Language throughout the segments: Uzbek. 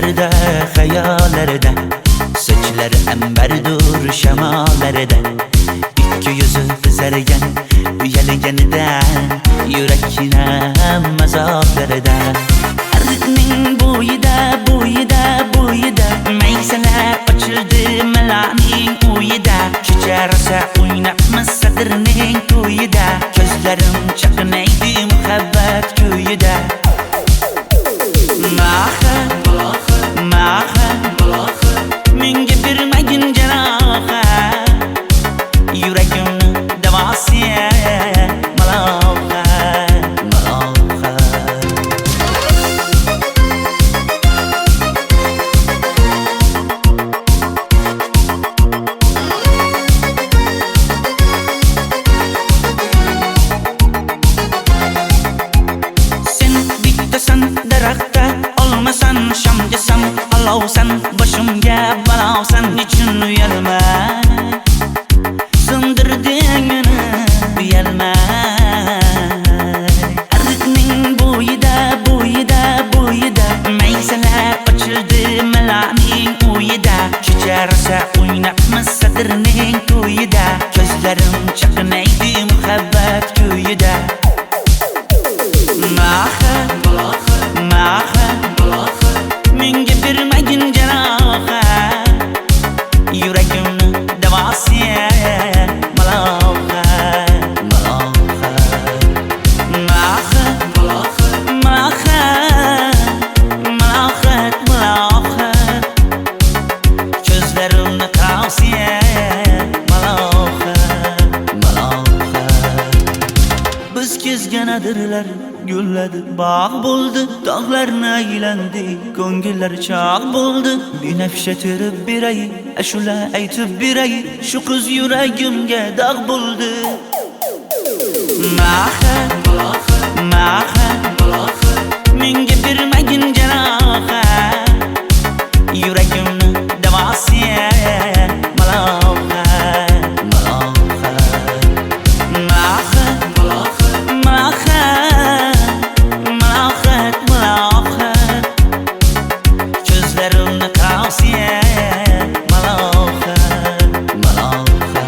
Düşlerde, hayallarda, saçları emberdur şemalarda. İki yüzü kızargan, uyalganidan, yurakina mazoblarda. Arıqning bo'yida, bo'yida, bo'yida, maysalar ochildi malaning uyida. Kecha rosa o'ynabmiz sadirning to'yida, ko'zlarim chaqnaydi muhabbat kuyida. Maha, maha, menga bermagin janoha, yuragimni davosi maloha, maloha. Sen bittasan daraxtda, olmasan shamgasan, olovsan boshimga balosan. Nechun uyalma, sindirding meni uyalma. Arıqning bo'yida, bo'yida, bo'yida, maysalar ochildi malaning uyida. Kecha rosa o'ynabmiz sadirning to'yida, ko'zlarim chaqnaydi muhabbat kuyida. Maha, maha, menga bermagin janoha, yuragimni davosi maloha, maloha. Maha, maha, malohat, malohat, ko'zlarimni tavsi maloha, maloha. Biz kezgan adirlar gulladi, bog' bo'ldi, tog'larni aylandi, ko'ngillar chog' bo'ldi. Binafsha terib beray, ashula aytib beray, shu qiz yuragimga dog' bo'ldi. Maha, maha, menga bermagin janoha, yuragimni davosi maloha, maloha. Maha, maha, malohat, malohat, ko'zlarimni tavsi maloha, maloha.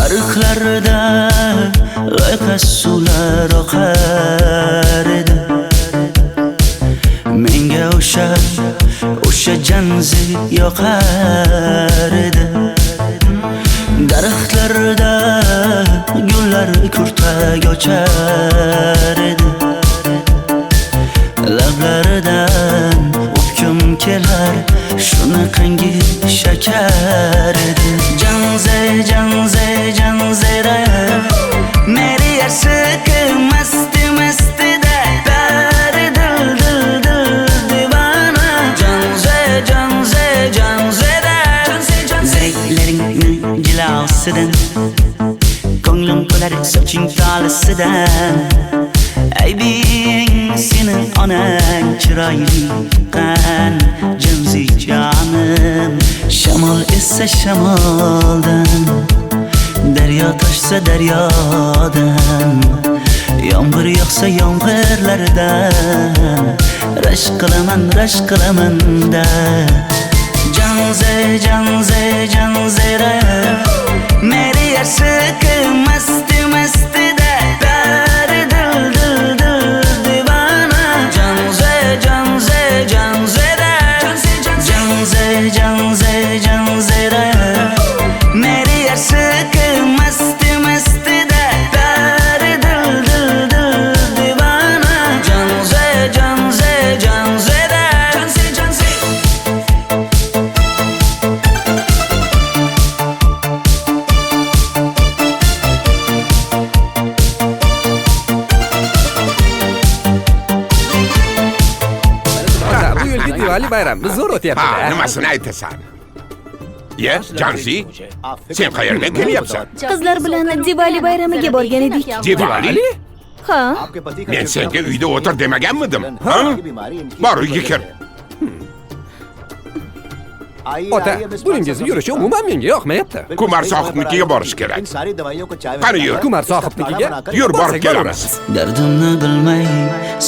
Arıqlarda loyqa suvlar oqar edi, menga o'sha janzi yoqar edi. Daraxtlarda gullar kurtak ochar edi, lablaridan o'pkim kelar, shunaqangi shakar edi. Janze, janze, janzera, meri yarsiqi masti mastida, bari dil dil dil divana. Janze, janze, janzera, zeylaringni jilosidan, ko'nglim to'lar soching tolisidan. Aybing sening onang chiroyli qan, janzi jonim. Shamol essa shamoldan, daryo toshsa daryodan, yomg'ir yog'sa yomg'irlardan, rashk qilaman da. Janze, janze, janzera, meri yarsiqi masti mastida, bari dil dil dil Diwali bayramimiz zo'r Ha, o'tyapti-da. nimasini aytasan? Ye, Janzi, sen qayerdan kelyapsan? Qizlar bilan Diwali bayramiga borgan edik. Diwali? Ha, Men senga uyda o'tir demaganmidim? Ha? Bor, uyga kir. Ota, buningizni yurishi umuman menga yoqmayapti. Kumar sohibnikiga borish kerak. Qani yur. Kumar sohibnikiga Yur, borib borsak kelamiz. Dardimni bilmay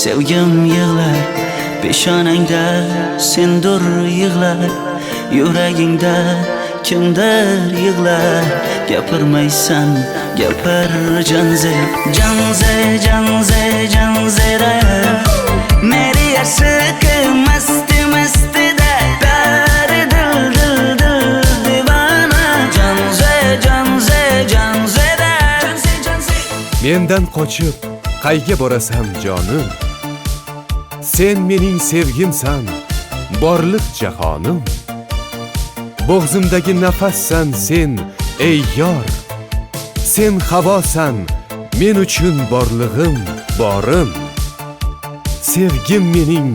sevgim yig'lar, peshonangda sendur yig'lar, yuragingda kimdir yig'lar. Gapirmaysan, gapir Janze, Janze, Janze, Janzera. Meri aşık masti masti da pari dil dil dil divana. Janze, Janze, Janzera. Janze, Janze. Mendan qochib qayga borasan jonim? Sen mening sevgimsan, borliq jahonim. Bo'g'zimdagi nafassan sen, ey yor. Sen havosan, men uchun borlig'im, borim. Sevgim mening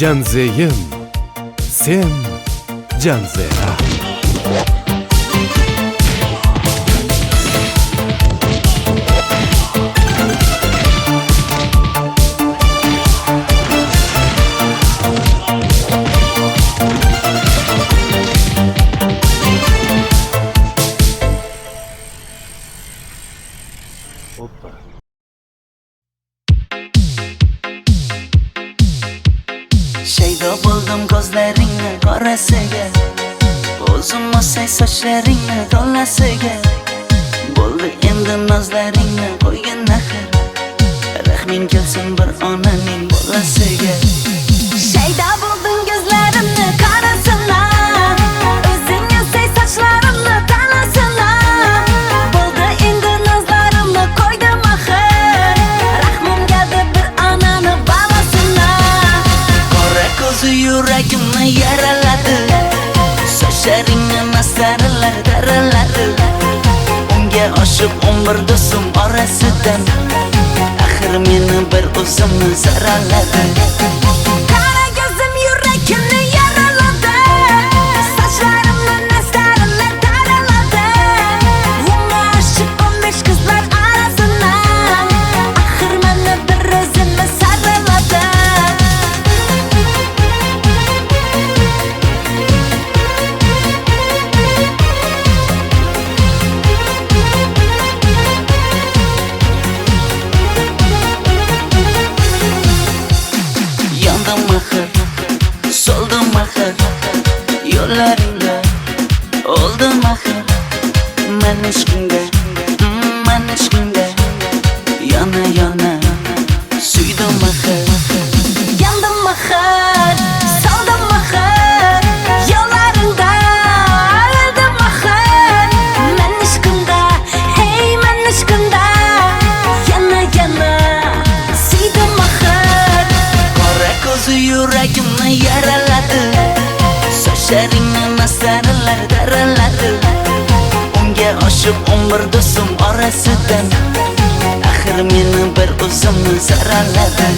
Janzeyim, sen Janzera. Shaydo bo'ldim ko'zlaringni qorasiga, o'zim o'say sochlaringni to'lasiga. Bo'ldi endi nozlaringni qo'ygan naxir, rahming kelsin bir onaning bolasiga. shayda bo'lding ko'zlarimni qarasana, o'zing yasay sochlarimni tanasana. Bo'ldi endi nazlarimni qo'ydim axir, rahmim keldi bir onani bolasina. Qora ko'zi yuragimni yaraladi, sochlaringni mastarlar daraladi. Unga oshiq 11 do'stim orasidan, axir meni bir o'zimni zaraladi. Qara ko'zim yuragimni yaraladi, sochlarimni nastarlar taraladi. Unga oshiq 15 qizlar arasina, axir meni bir o'zimni saraladi. Yandım axir, soldim axir, yo'llaringda oldim axir. Men ishqingda, men ishqingda yana yana suydim axir. Yandım axir, soldim axir, yo'llaringda oldim axir. Men ishqimda, hey men ishqimda yana yana suydim axir. Qora ko'zi yuragimni yaraladi, sochlaringni mastarlar daraladi. Unga oshiq 11 do'stim orasidan, axir meni bir o'zimni zaraladi.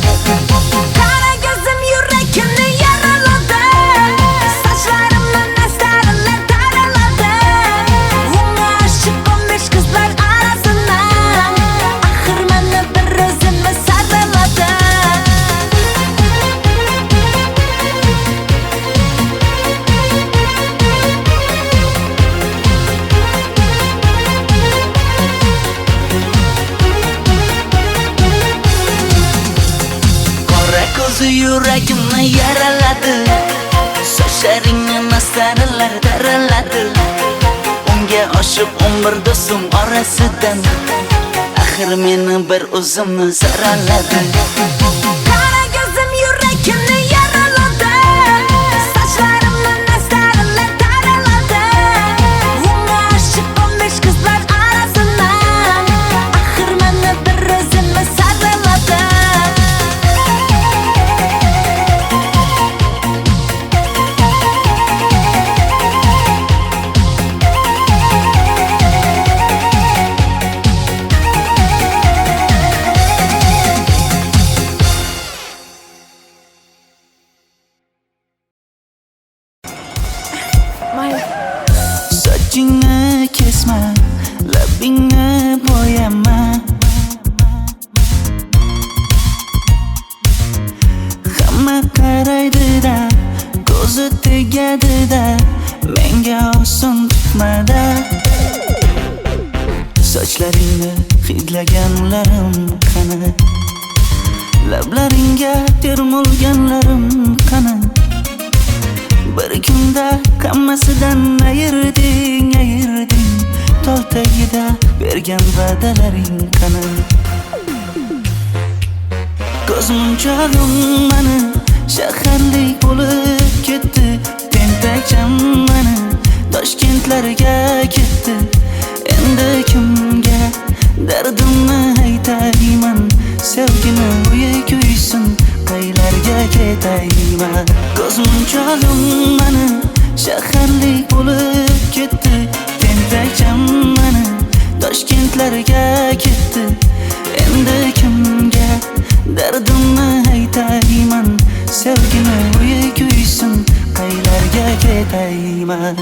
Qara ko'zim yuragimni yaraladi, sochlarimni nastarlar taraladi. Unga oshiq 15 qizlar arasina, axir meni bir o'zimni saraladi. Qora ko'zi yuragimni yaraladi, sochlaringni mastarlar daraladi. Unga oshiq 11 do'stim orasidan, axir meni bir o'zimni zaraladi. Qara ko'zim yuragimni yaraladi, sochlarimni nastarlar taraladi. Unga oshiq 15 qizlar arasina, axir meni bir o'zimni saraladi. Sochlaringni hidlaganlarim qani? Lablaringga termulganlarim qani? Bir kunda hammasidan ayırding Tol tagida bergan va'dalaring qani? Ko'zmunchog'im mani shaharlik bo'lib ketdi. Tentakcham mani Toshkentlarga ketdi. Endi kimga dardimni aytayman? Sevgini uyi kuysin, qaylarga ketayman? Ko'zmunchog'im mani shaharlik bo'lib ketdi. Tentakcham mani Toshkentlarga ketdi. Endi kimga dardimni aytayman? Sevgini uyi kuysin, qaylarga ketayman?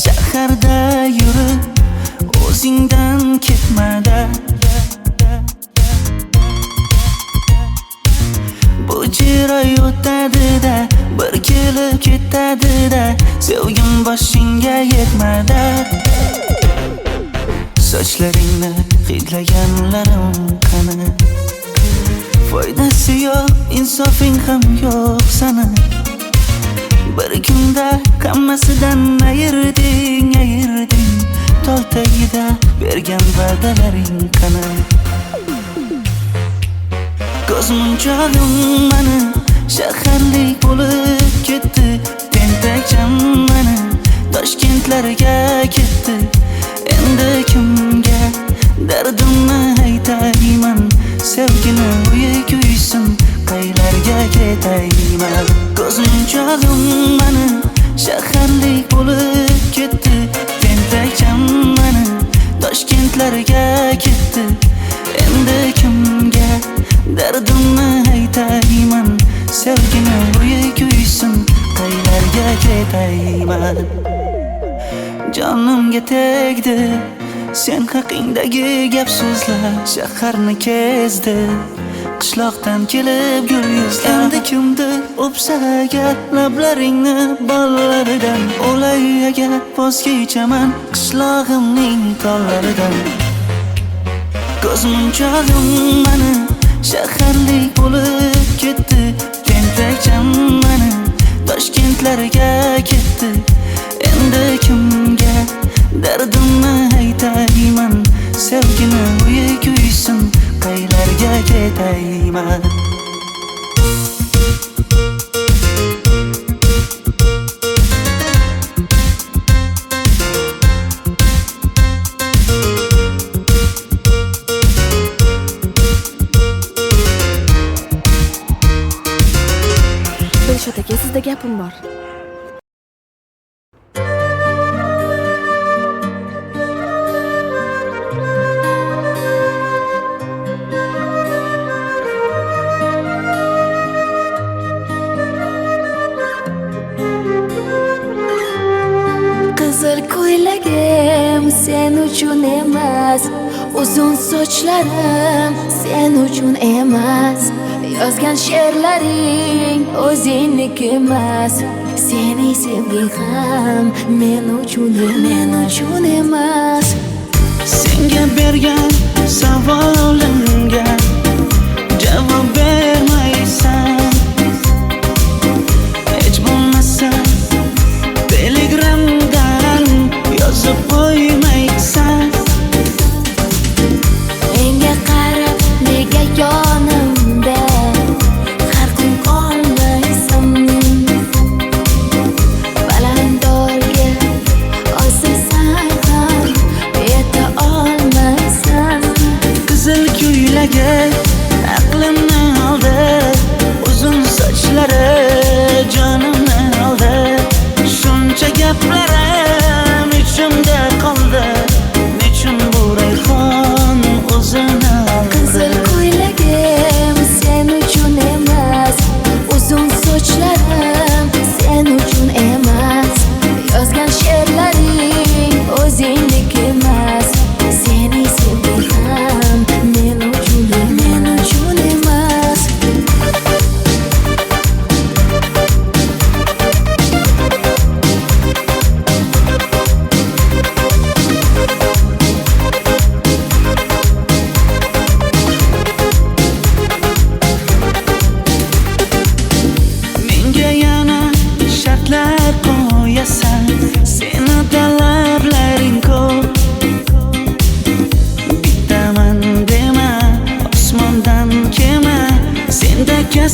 Shaharda yurib o'zingdan ketmada, bu jiroy o'tadi-da, bir kelib ketadi-da, sevgim boshingga yetmada. Sochlaringni hidlaganlarim qani? Foydasi yo'q, insofing ham yo'q sana. Bir kunda hammasidan ayırding Tol tagida bergan va'dalaring qani? Ko'zmunchog'im mani shaharlik bo'lib ketdi. Tentakcham mani Toshkentlarga ketdi. Endi kimga dardimni aytayman? Sevgini uyi kuysin, qaylarga ketayman? Ko'zmunchog'im mani shaharlik bo'lib ketdi. Tentakcham mani Toshkentlarga ketdi. Endi kimga dardimni aytayman? Sevgini uyi kuysin, qaylarga ketayman? Jonimga tegdi sen haqingdagi gap so'zlar, shaharni kezdi qishloqdan kelib gul yuzlar. Endi kimdir o'psa agar lablaringni bollaridan, o'lay agar voz kechaman qishlog'imning tollaridan. Ko'zmunchog'im mani shaharlik bo'lib ketdi. Tentakcham mani Toshkentlarga ketdi. Endi kimga dardimni aytayman? Sevgini uyi kuysin, qaylarga ketayman? Dilshod aka, sizda gapim bor. Qizil ko'ylagim sen uchun emas, uzun sochlarim sen uchun emas, yozgan she'rlaring o'zingniki emas, sening sevging ham men uchun emas. Senga bergan savolimga javob bermaysan. Hech bo'lmasa Telegramdan yozib qo'ymaysan. Menga qarab nega yonimda har kun qolmaysan? Balandorga osilsang ham yeta olmaysan. Qizil ko'ylagi aqlimni oldi.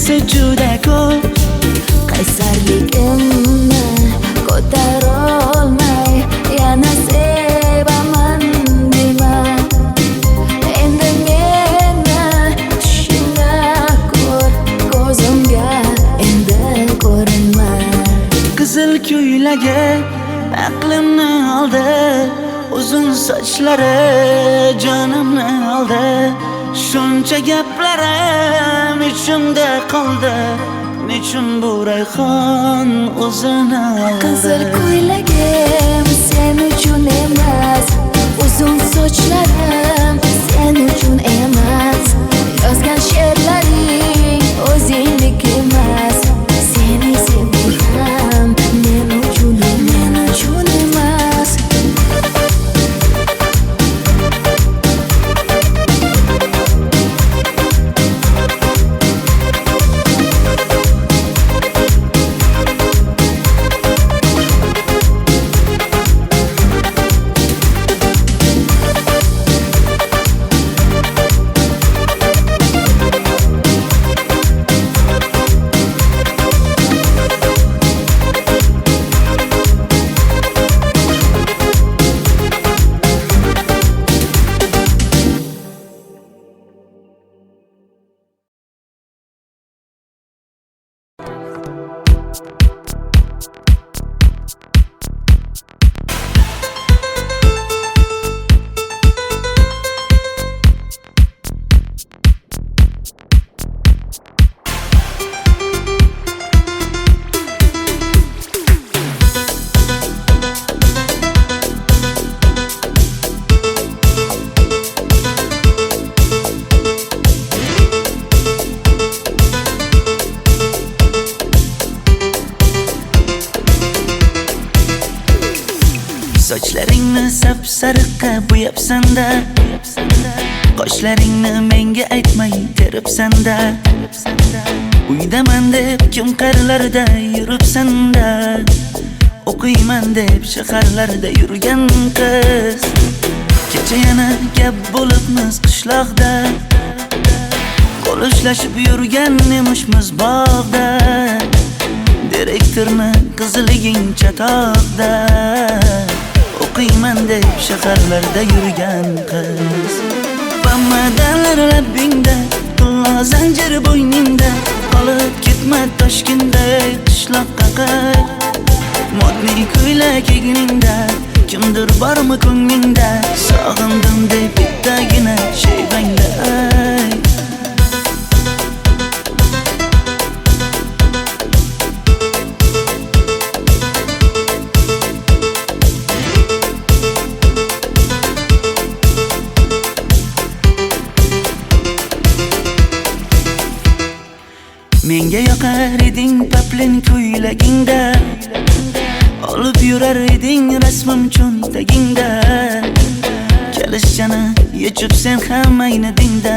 esa juda ko'p. qaysarligimni ko'tarolmay yana sevaman dema. Endi meni tushingda ko'r, ko'zimga endi ko'rinma. Qizil ko'ylagi aqlimni oldi, uzun sochlari jonimni oldi. Shuncha gaplarim ichimda qoldi, nechun bu rayhon o'zini oldi. Qizil ko'ylagim sen uchun emas, uzun sochlarim sen uchun emas. Yozgan she'rlaring o'zingdek emas. Seni sevdim men uchun emas. Sochlaringni sap-sariqqa bo'yabsan-da, qoshlaringni menga aytmay teribsan-da. Uydaman deb kim qarlarda yuribsan-da, o'qiyman deb shaharlarda yurgan qiz. Kecha yana gap bo'libmiz qishloqda, qo'l ushlashib yurgan emishmiz bog'da. Direktorni qiziliging chatoqda, o'qiyman deb shaharlarda yurgan qiz. Bamadanlar labbingda, tilla zanjir bo'yningda, qolib ketma Toshkentda qishloqqa qayt. Modniy ko'ylak egningda, kimdir bormi ko'nglingda, sog'indim deb bittagina shevangda ayt. Menga yoqar eding paplin ko'ylagingda, olib yurar eding rasmim cho'ntagingda. Kalishchani yechib sen ham aynadingda,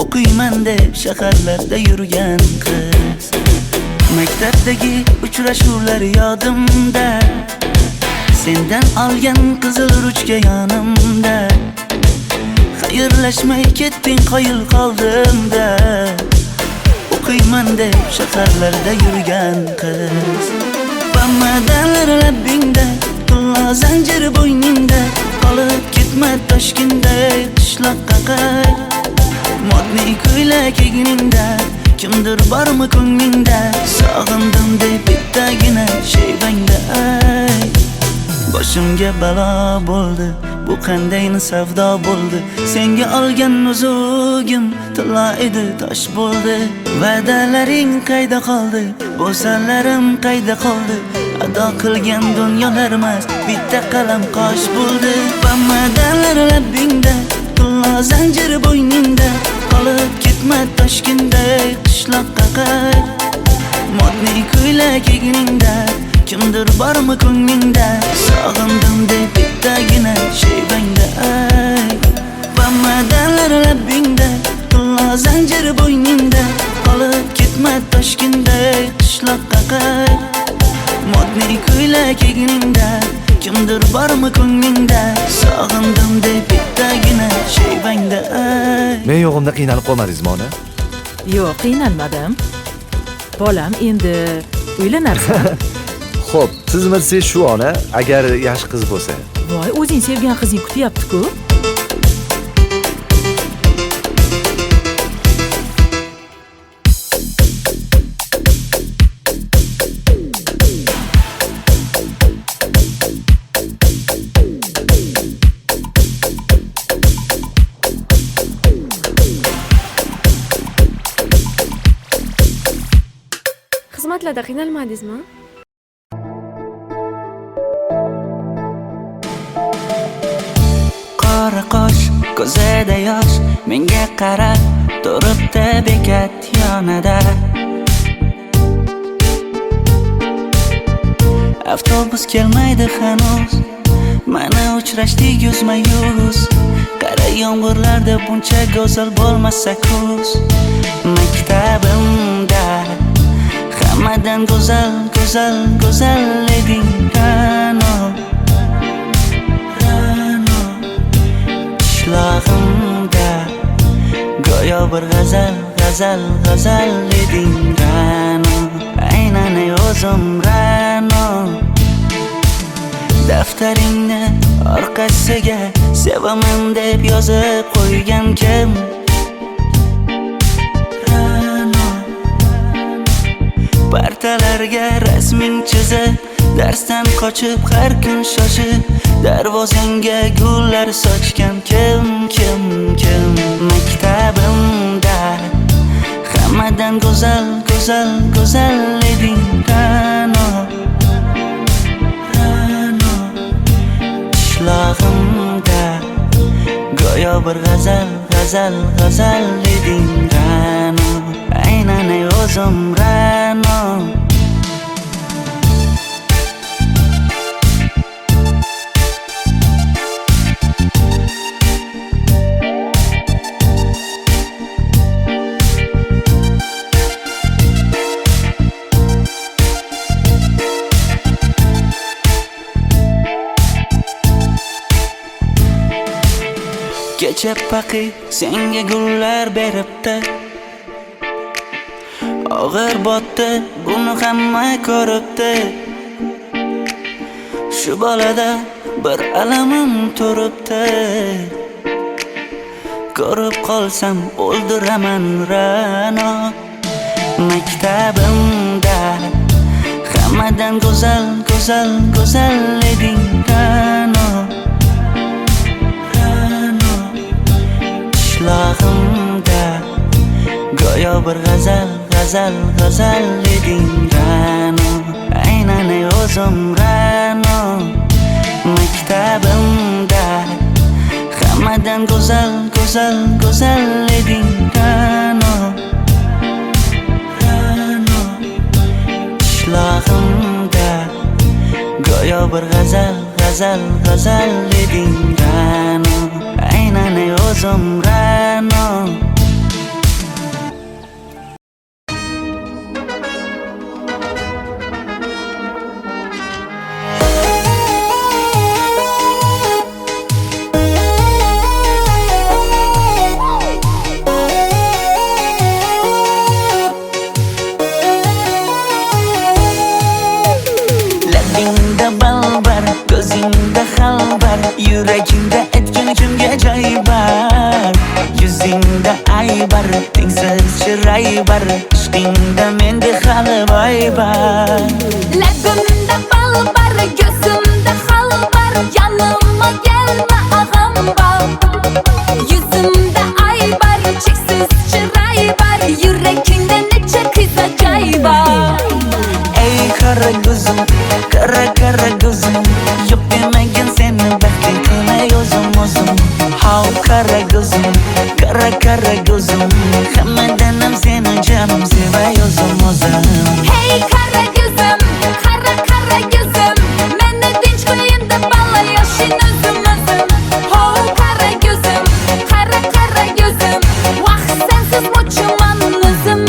o'qiyman deb shaharlarda yurgan qiz. Maktabdagi uchrashuvlar yodimda, sendan olgan qizil ruchka yonimda. Xayrlashmay ketding qoyil qoldimda, o'qiyman deb shaharlarda yurgan qiz. Bamadanlar labbingda, tilla zanjir bo'yningda, qolib ketma Toshkentda qishloqqa qayt. Modniy ko'ylak egningda, kimdir bormi ko'nglingda, sog'indim deb bittagina shevangda ayt. Boshimga balo bo'ldi, bu qanday savdo bo'ldi. Senga olgan nuzugim tilla edi, tosh bo'ldi. Va'dalaring qayda qoldi, bo'salarim qayda qoldi. Ado qilgan dunyolar emas, bitta qalam qosh bo'ldi. Bamadanlar labbingda, tilla zanjir bo'yningda, qolib ketma Toshkentda qishloqqa qayt. Modniy ko'ylak egningda, kimdir bormi ko'nglingda, sog'indim deb bittagina shevangda ayt. Bamadanlar labbingda, tilla zanjir bo'yningda, qolib ketma Toshkentda qishloqqa qayt. Modniy ko'ylak egningda, kimdir bormi ko'nglingda, sog'indim deb bittagina shevangda ayt. Men yo'g'imda qiynalib qolmadingizmi ona? Yo'q, qiynalmadim. Bolam, endi uylanarsan. Xo'p, siz shu ona agar yaxshi qiz bo'lsa. Voy, o'zing sevgan qizing kutyapti-ku. Xizmatlarda qiynalmadingizmi? Qora qosh, ko'zida yosh, menga qarab turibdi bekat yonida. Avtobus kelmaydi hanuz, mana uchrashdik yuzma-yuz. Qara yomg'irlarda buncha go'zal bo'lmasa kuz. Maktabimda hammadan go'zal, go'zal, go'zal eding Ra'no. Qishlog'imda go'yo bir g'azal, g'azal, g'azal eding Ra'no. Aynan o'zim Ra'no. Daftaringni orqasiga sevaman deb yozib qo'ygan kim? Partalarga rasming chizib, darsdan qochib har kun shoshib, darvozangga gullar sochgan kim? Maktabimda hammadan go'zal, go'zal, go'zal eding Ra'no. Qishlog'imda go'yo bir g'azal, g'azal, g'azal eding Ra'no. Aynan o'zim Ra'no. Kecha paqi senga gullar beribdi, og'ir botdi, buni hamma ko'ribdi. Shu bolada bir alamim turibdi, ko'rib qolsam o'ldiraman Ra'no. Maktabimda hammadan go'zal, go'zal, go'zal eding Ra'no. Qishlog'imda go'yo bir g'azal, g'azal, g'azal eding Ra'no. Aynan o'zim Ra'no. Maktabimda hammadan go'zal, go'zal, go'zal eding Ra'no. Qishlog'imda go'yo bir g'azal, g'azal, g'azal eding Ra'no. Aynan o'zim Ra'no. Labingda balbar, ko'zingda xalbar, yuragingda etgan kimga joy bar. Yuzingda aybar, tengsiz chiray bar, ishqingda menda hali boy bar. Labimda balbar, ko'zimda xalbar, yanıma gelme ağam bal. Yuzimda aybar, cheksiz chiray bar, yuragingda necha qiza joy bar. Ey qara ko'zim, qara qara ko'zim, yo'q demagan seni baxtli qilay o'zim. Hav qara ko'zim, qara qara ko'zim, hammadan ham seni jonim sevay o'zim. Hey qara ko'zim, qara qara ko'zim, meni tinch qo'yinda balla yoshing o'zim. Hav qara ko'zim, qara qara ko'zim, vaqt sensiz mo'chiman o'zim.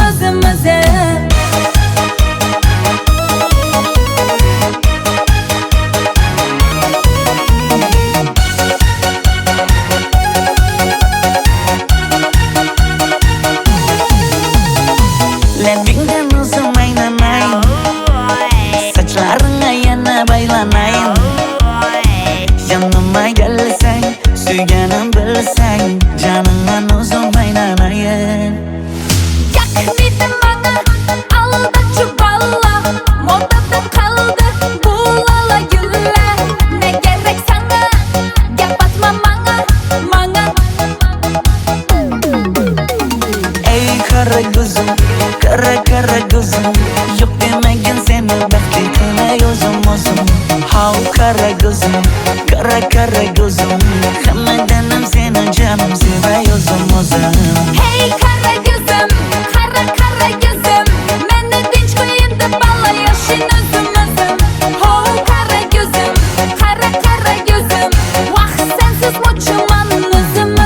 Kara kara gözüm Hammadanam seni canım sevay o'zim Hey kara gözüm, kara kara gözüm Meni tinch qo'yin deb balla yashin o'zim Ho kara gözüm, kara kara gözüm Vaqt sensiz mo'chiman o'zim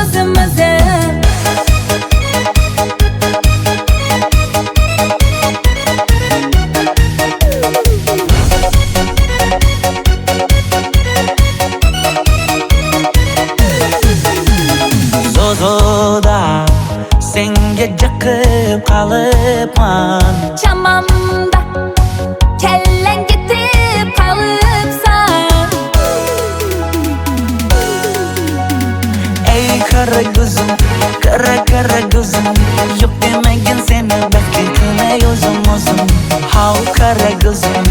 Zozoda senga jiqib qolibman Chamamda kellang ketib qolibsan Ey kara gözüm kara kara gözüm Yok demagin seni baxtli qilay o'zim How kara gözüm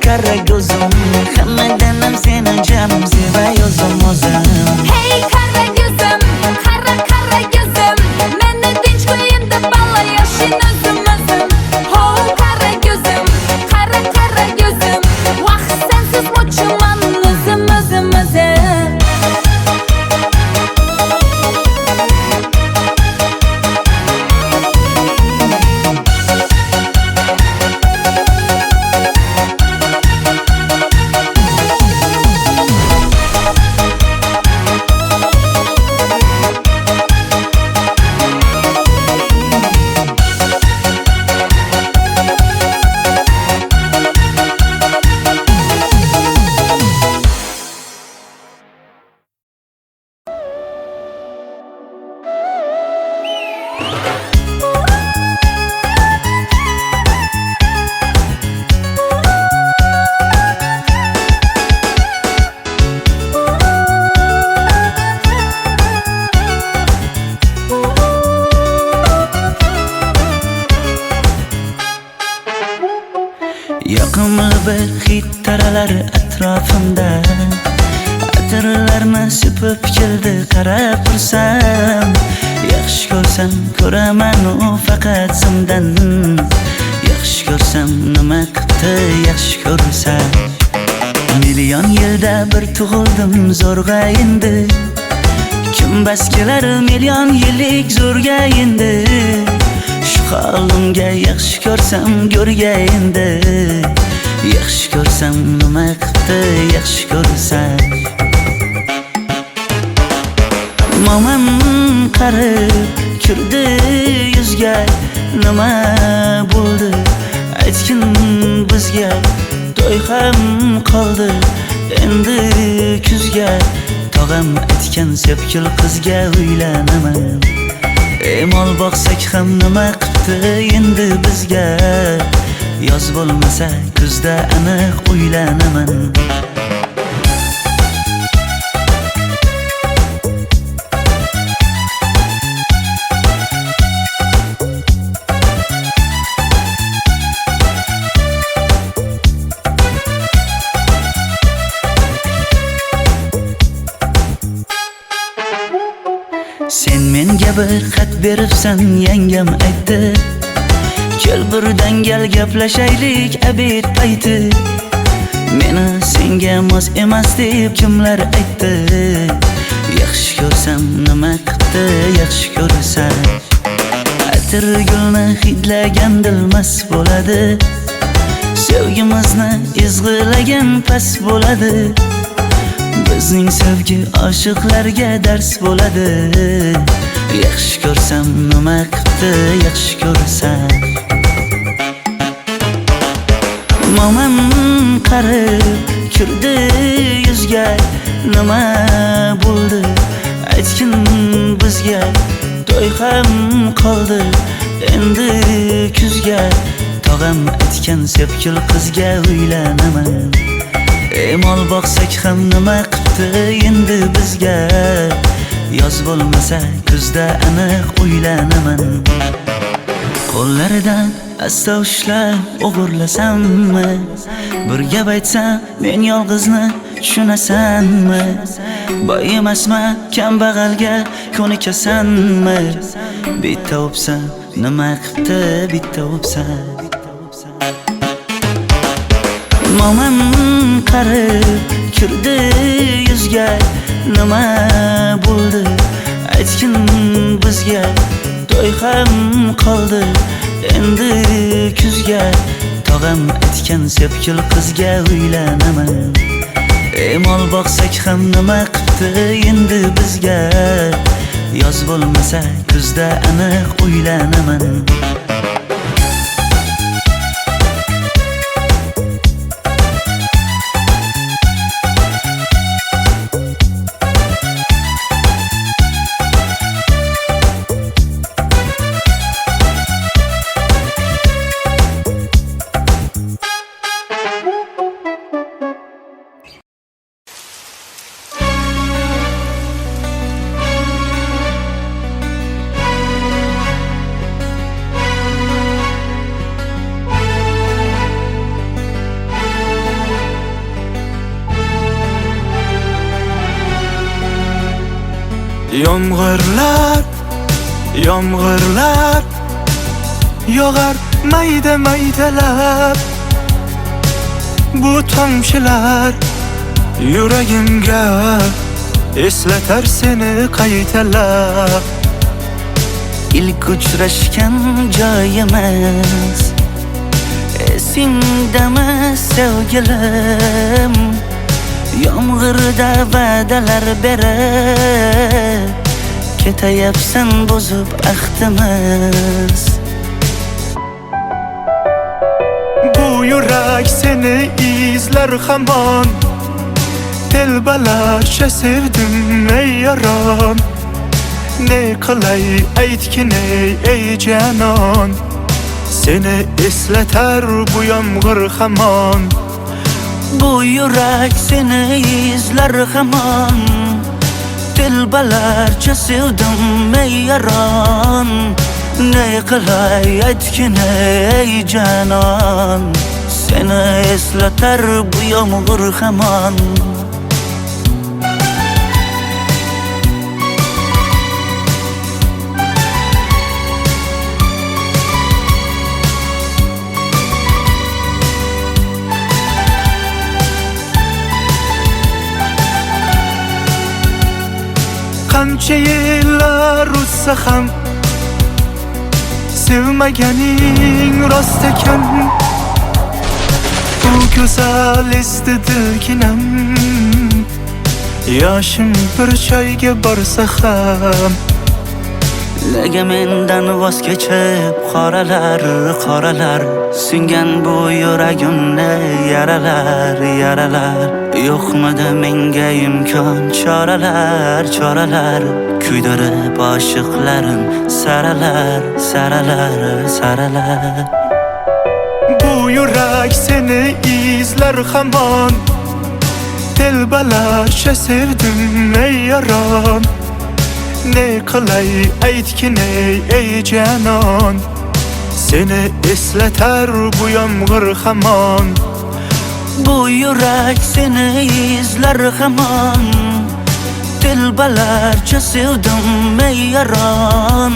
kara gözüm Hammadanam seni canım sevay o'zim Hey kara gözüm, kara kara gözüm Meni tinch qo'yin deb balla yashin o'zim Ho kara gözüm, kara kara gözüm Vaqt sensiz mo'chiman o'zim Yoqimli bir hid taralar atrofimda Atirlarni sepib keldi qarab tursam Yaxshi ko'rsam ko'raman u faqat simdan Yaxshi ko'rsam nima qildi yaxshi ko'rsam Million yilda bir tug'ildim zo'rg'a endi Kim bas kelar million yillik zo'rga endi Shu holimga yaxshi ko'rsam go'rga endi Yaxshi ko'rsam nima qildi yaxshi ko'rsam Momam qarib kirdi yuzga Nima bo'ldi aytgin bizga To'y ham qoldi endi kuzga Tog'am aytgan sepkil qizga uylanaman Mol boqsak ham nima qildi endi bizga Yoz bo'lmasa kuzda aniq uylanaman Sen menga bir xat beribsan yangam aytdi Kel birdan gal gaplashaylik abid payti Meni senga mos emas deb kimlar aytdi Yaxshi ko'rsam nima qildi yaxshi ko'rsam Atir gulni hidlagan dilmas bo'ladi Sevgimizni izg'ilagan pas bo'ladi Bizning sevgi oshiqlarga dars bo'ladi Yaxshi ko'rsam nima qildi yaxshi ko'rsam Momam qarib kirdi yuzga Nima bo'ldi aytgin bizga To'y ham qoldi endi kuzga Tog'am aytgan sepkil qizga uylanaman Mol boqsak ham nima qildi endi bizga Yoz bo'lmasa kuzda aniq uylanaman Qo'llaridan asta ushlab o'g'irlasammi Bir gap aytsam men yolg'izni tushunasanmi Boy emasman kambag'alga ko'nikasanmi Bitta o'psam nima qildi bitta o'psam Mo'min qarib kirdi yuzga, nima bo'ldi aytgin bizga. To'y ham qoldi endi kuzga, tog'am aytgan sepkil qizga uylanaman. Mol boqsak ham nima qipti endi bizga, yoz bo'lmasa kuzda aniq uylanaman. Yomg'irlar, yomg'irlar yog'ar mayda maydalab. Bu tomchilar yuragimga eslatar seni qaytalab. İlk uchrashgan joyimiz esingdami sevgilim? Yomg'irda va'dalar berib ketayapsan bozib ahdimiz. Bu yurak seni izler hamon, telbalarcha sevdim ey yaron. Ne qilay aytgin ey canon, seni eslatar bu yomg'ir hamon. Bu yurak seni izler hamon, telbalarcha sevdim ey yaron. Ne qilay aytgin ey canon, seni eslatar bu yomg'ir hamon. Qancha yillar o'tsa ham sevmaganing rost ekan. Bu go'zal esdi dilginam, yoshim bir joyga borsa ham. Nega mendan voz kechib qoralar, qoralar singan bu yuragimni yaralar, yaralar. Yo'qmidi menga imkon choralar, choralar kuydirib oshiqlarim saralar, saralar, saralar. Bu yurak seni izler hamon, telbalarcha sevdim ey yaron. Ne qilay aytgin ey canon, seni eslatar bu yomg'ir hamon. Bu yurak seni izler hamon, telbalarcha sevdim ey yaron.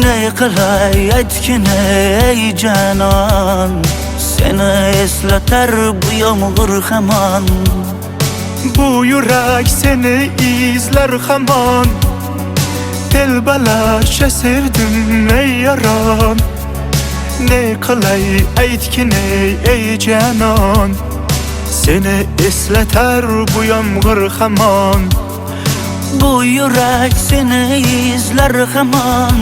Ne qilay aytgin ey canon, seni eslatar bu yomg'ir hamon. Bu yurak seni izler hamon, telbalarcha sevdim ey yaron. Ne qilay aytgin ey canon, seni eslatar bu yomg'ir hamon. Bu yurak seni izler hamon,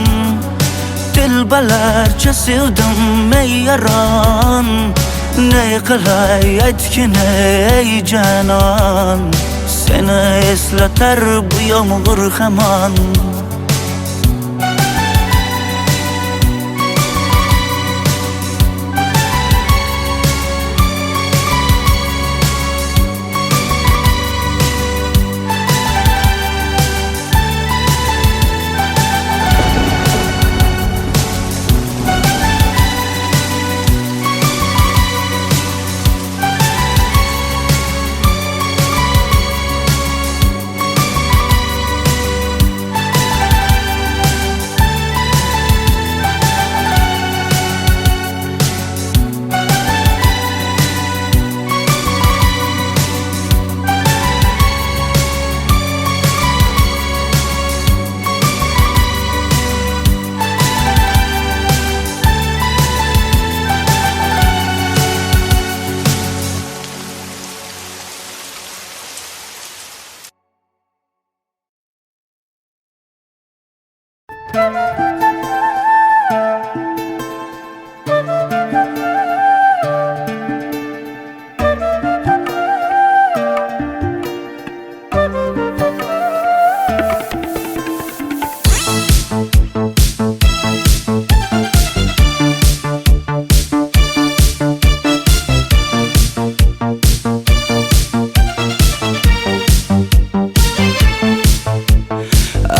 telbalarcha sevdim ey yaron. Ne qilay aytgin ey canon, seni eslatar bu yomg'ir hamon.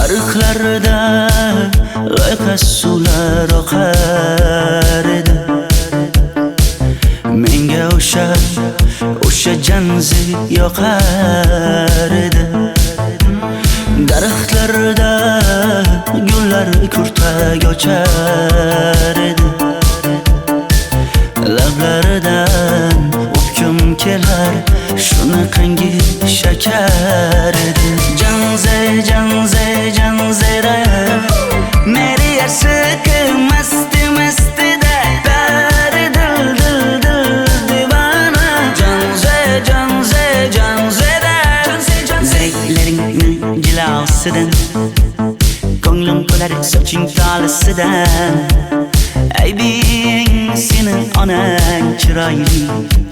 Ariqlarda loyqa suvlar oqar edi. Menga o'sha janzi yoqar edi. Daraxtlarda gullar kurtak ochar edi. Lablaridan o'pkim kelar, shunaqangi shakar edi. Janzera meri yarsiqi masti da bari dil divana. Janzera zeylaringni jilosidan, ko'nglim qolar soching tolisidan. Aybing sening onang chiroyli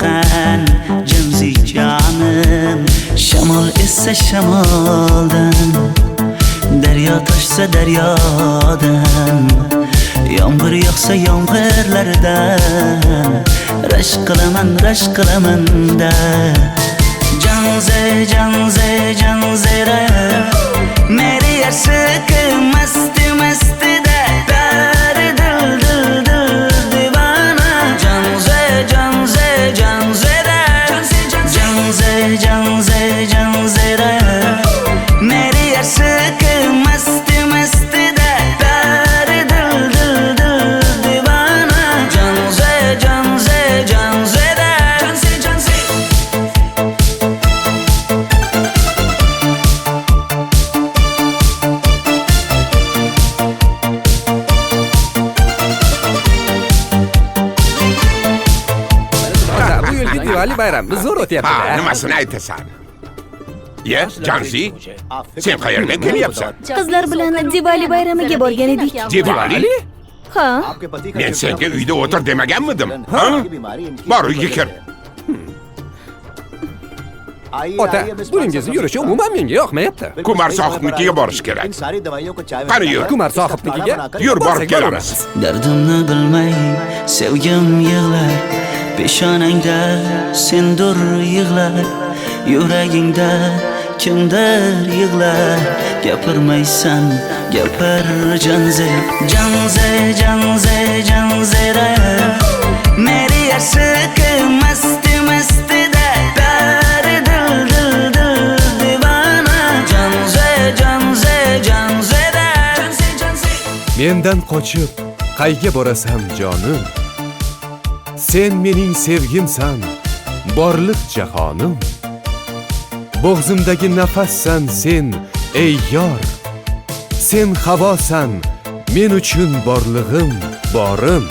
qan janzi jonim. Shamol essa shamoldan, daryo toshsa daryodan, yomg'ir yog'sa yomg'irlardan rashk qilaman da. Janzera meri yarsiqi masti da bari dil divana. Janzera meri yarsiqi masti da bari dil divana. Janzera Bu yilgi Diwali bayrami zo'r Ha, o'tyapti-da. nimasini aytasan? Ye, Janzi, sen qayerdan kelyapsan? Qizlar bilan Diwali bayramiga borgan edik. Diwali? Ha? Men senga uyda o'tir demaganmidim? Ha? Bor uyga kir. Ota, buningizni yurishi umuman menga yoqmayapti. Kumar sohibnikiga borish kerak. Qani yur. Kumar sohibnikiga Yur, borib borsak kelamiz. Dardimni bilmay sevgim yig'lar, peshonangda sendur yig'lar, yuragingda kimdir yig'lar. Gapirmaysan, gapir janzera meri yarsiqi masti da bari dil divana. Janzera Mendan qochib qayga borasan jonim? Sen mening sevgimsan, borliq jahonim. Bo'g'zimdagi nafassan sen, ey yor. Sen havosan, men uchun borlig'im, borim.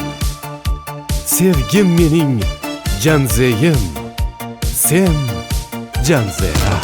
Sevgim mening janzeyim, sen janzera.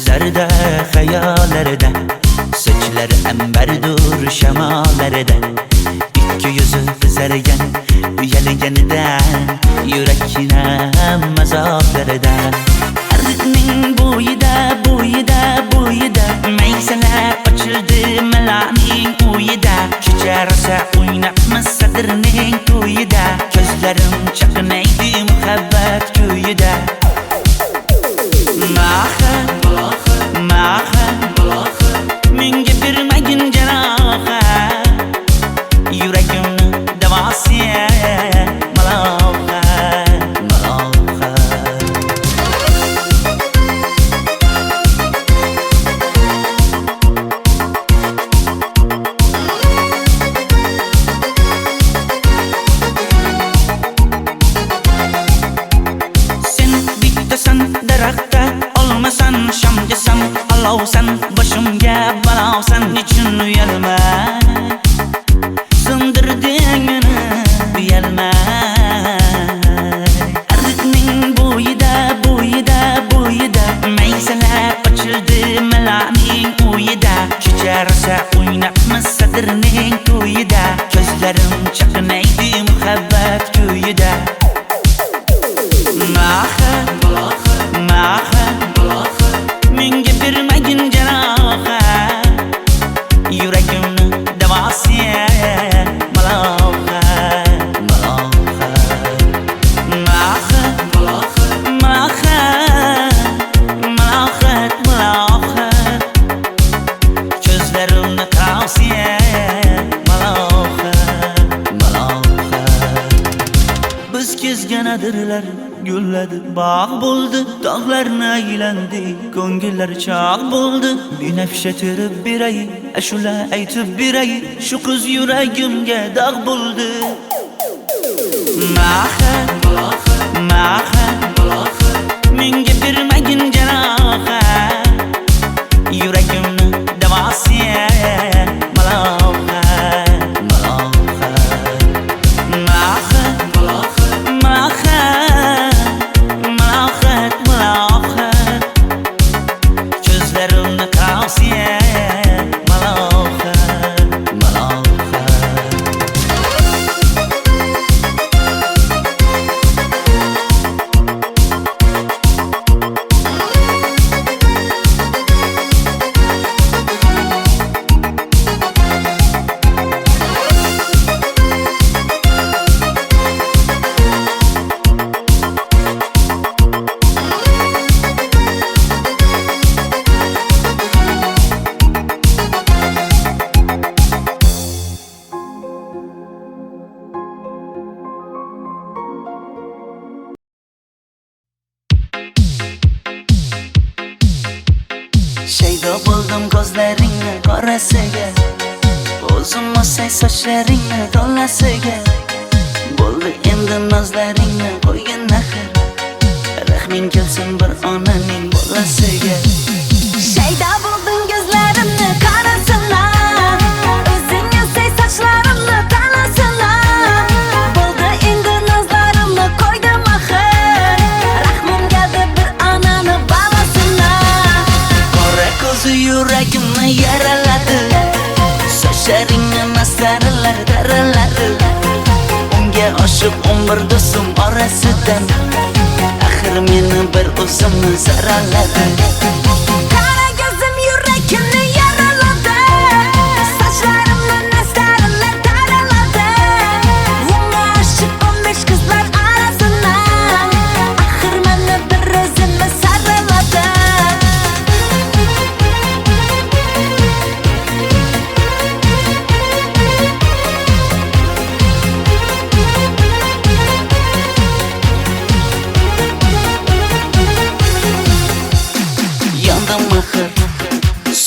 Zarda hayallarda, sochlari ambardur shamollarida, ikki yuzi qizargan uyalganidan, yurakning mazoblarida. Ariqning bo'yida maysalar ochildi malaning uyida. Kecharsa o'ynabmiz sadrning to'yida, ko'zlarim chaqnaydi muhabbat ko'yida. Menga bermagin jarohat, yuragimni davosi malohat. o'zganadirlar gulladi bog' bo'ldi tog'larni aylandi ko'ngillar chog' bo'ldi binafsha terib beray ashula aytib beray shu qiz yuragimga dog' bo'ldi Mahat menga bermagin jarohat yuragimni davosiya Shaydo bo'ldim ko'zlaringni qorasiga o'zim o'say sochlaringni to'lasiga bo'ldi endi nozlaringni qo'ygin axir rahming kelsin bir onaning bolasiga Shaydo bo'ldim ko'zlarimni qarasınlar o'zing o'say sochlarimni tanasınlar bo'ldi endi nozlarimni qo'ydim axir rahmim keldi bir onani bolasınlar ko'zi yuragimni yaraladi sochlaringni masaralar daraladi unga oshiq 11 do'stim orasidan axir meni bir o'zimni zaraladi Qara ko'zim yuragimni yaraladi sochlarimni masaralar daraladi unga oshiq 15 qizlar arasidan axir meni bir o'zimni saraladi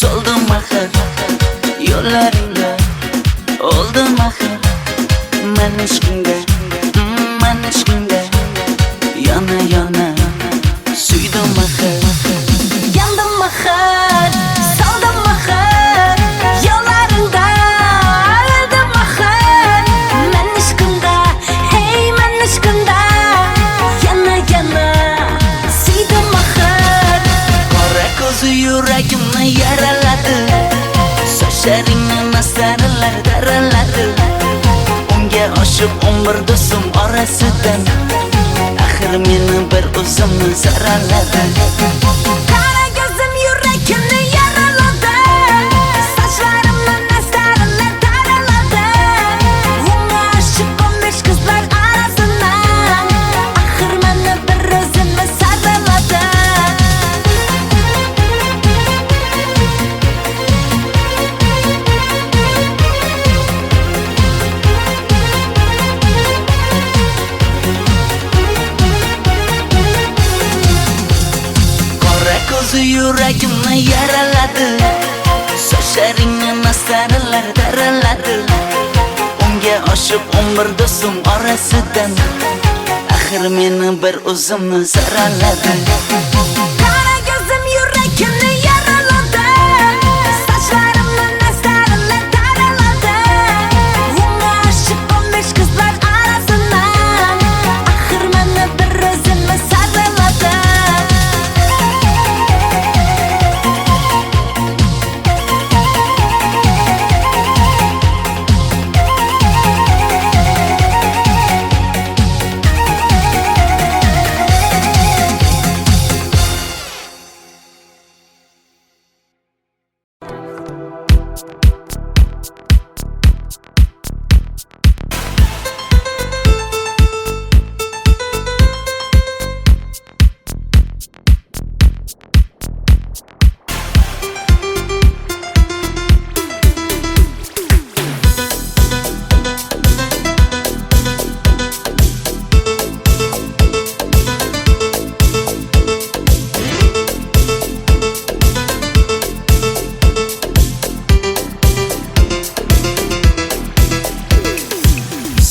soldim axir yo'llaringda oldim axir men ishqingda yana suydim axir yandım axir soldim axir yo'llaringda oldim axir men ishqingda hey men ishqingda yana suydim axir qora ko'zi yuragimni yaraladi sochlaringni masaralar daraladi unga oshiq 11 do'stim orasidan axir meni bir o'zimni zaraladi Qara ko'zim yuragimni yaraladi sochlarimni masaralar daraladi unga oshiq 15 qizlar arasidan axir meni bir o'zimni saraladi ko'zi yuragimni yaraladi sochlaringni masaralar daraladi unga oshiq 11 do'stim orasidan axir meni bir o'zimni zaraladi Qara ko'zim yuragimni yaraladi sochlarimni masaralar daraladi unga oshiq 15 qizlar arasidan axir meni bir o'zimni saraladi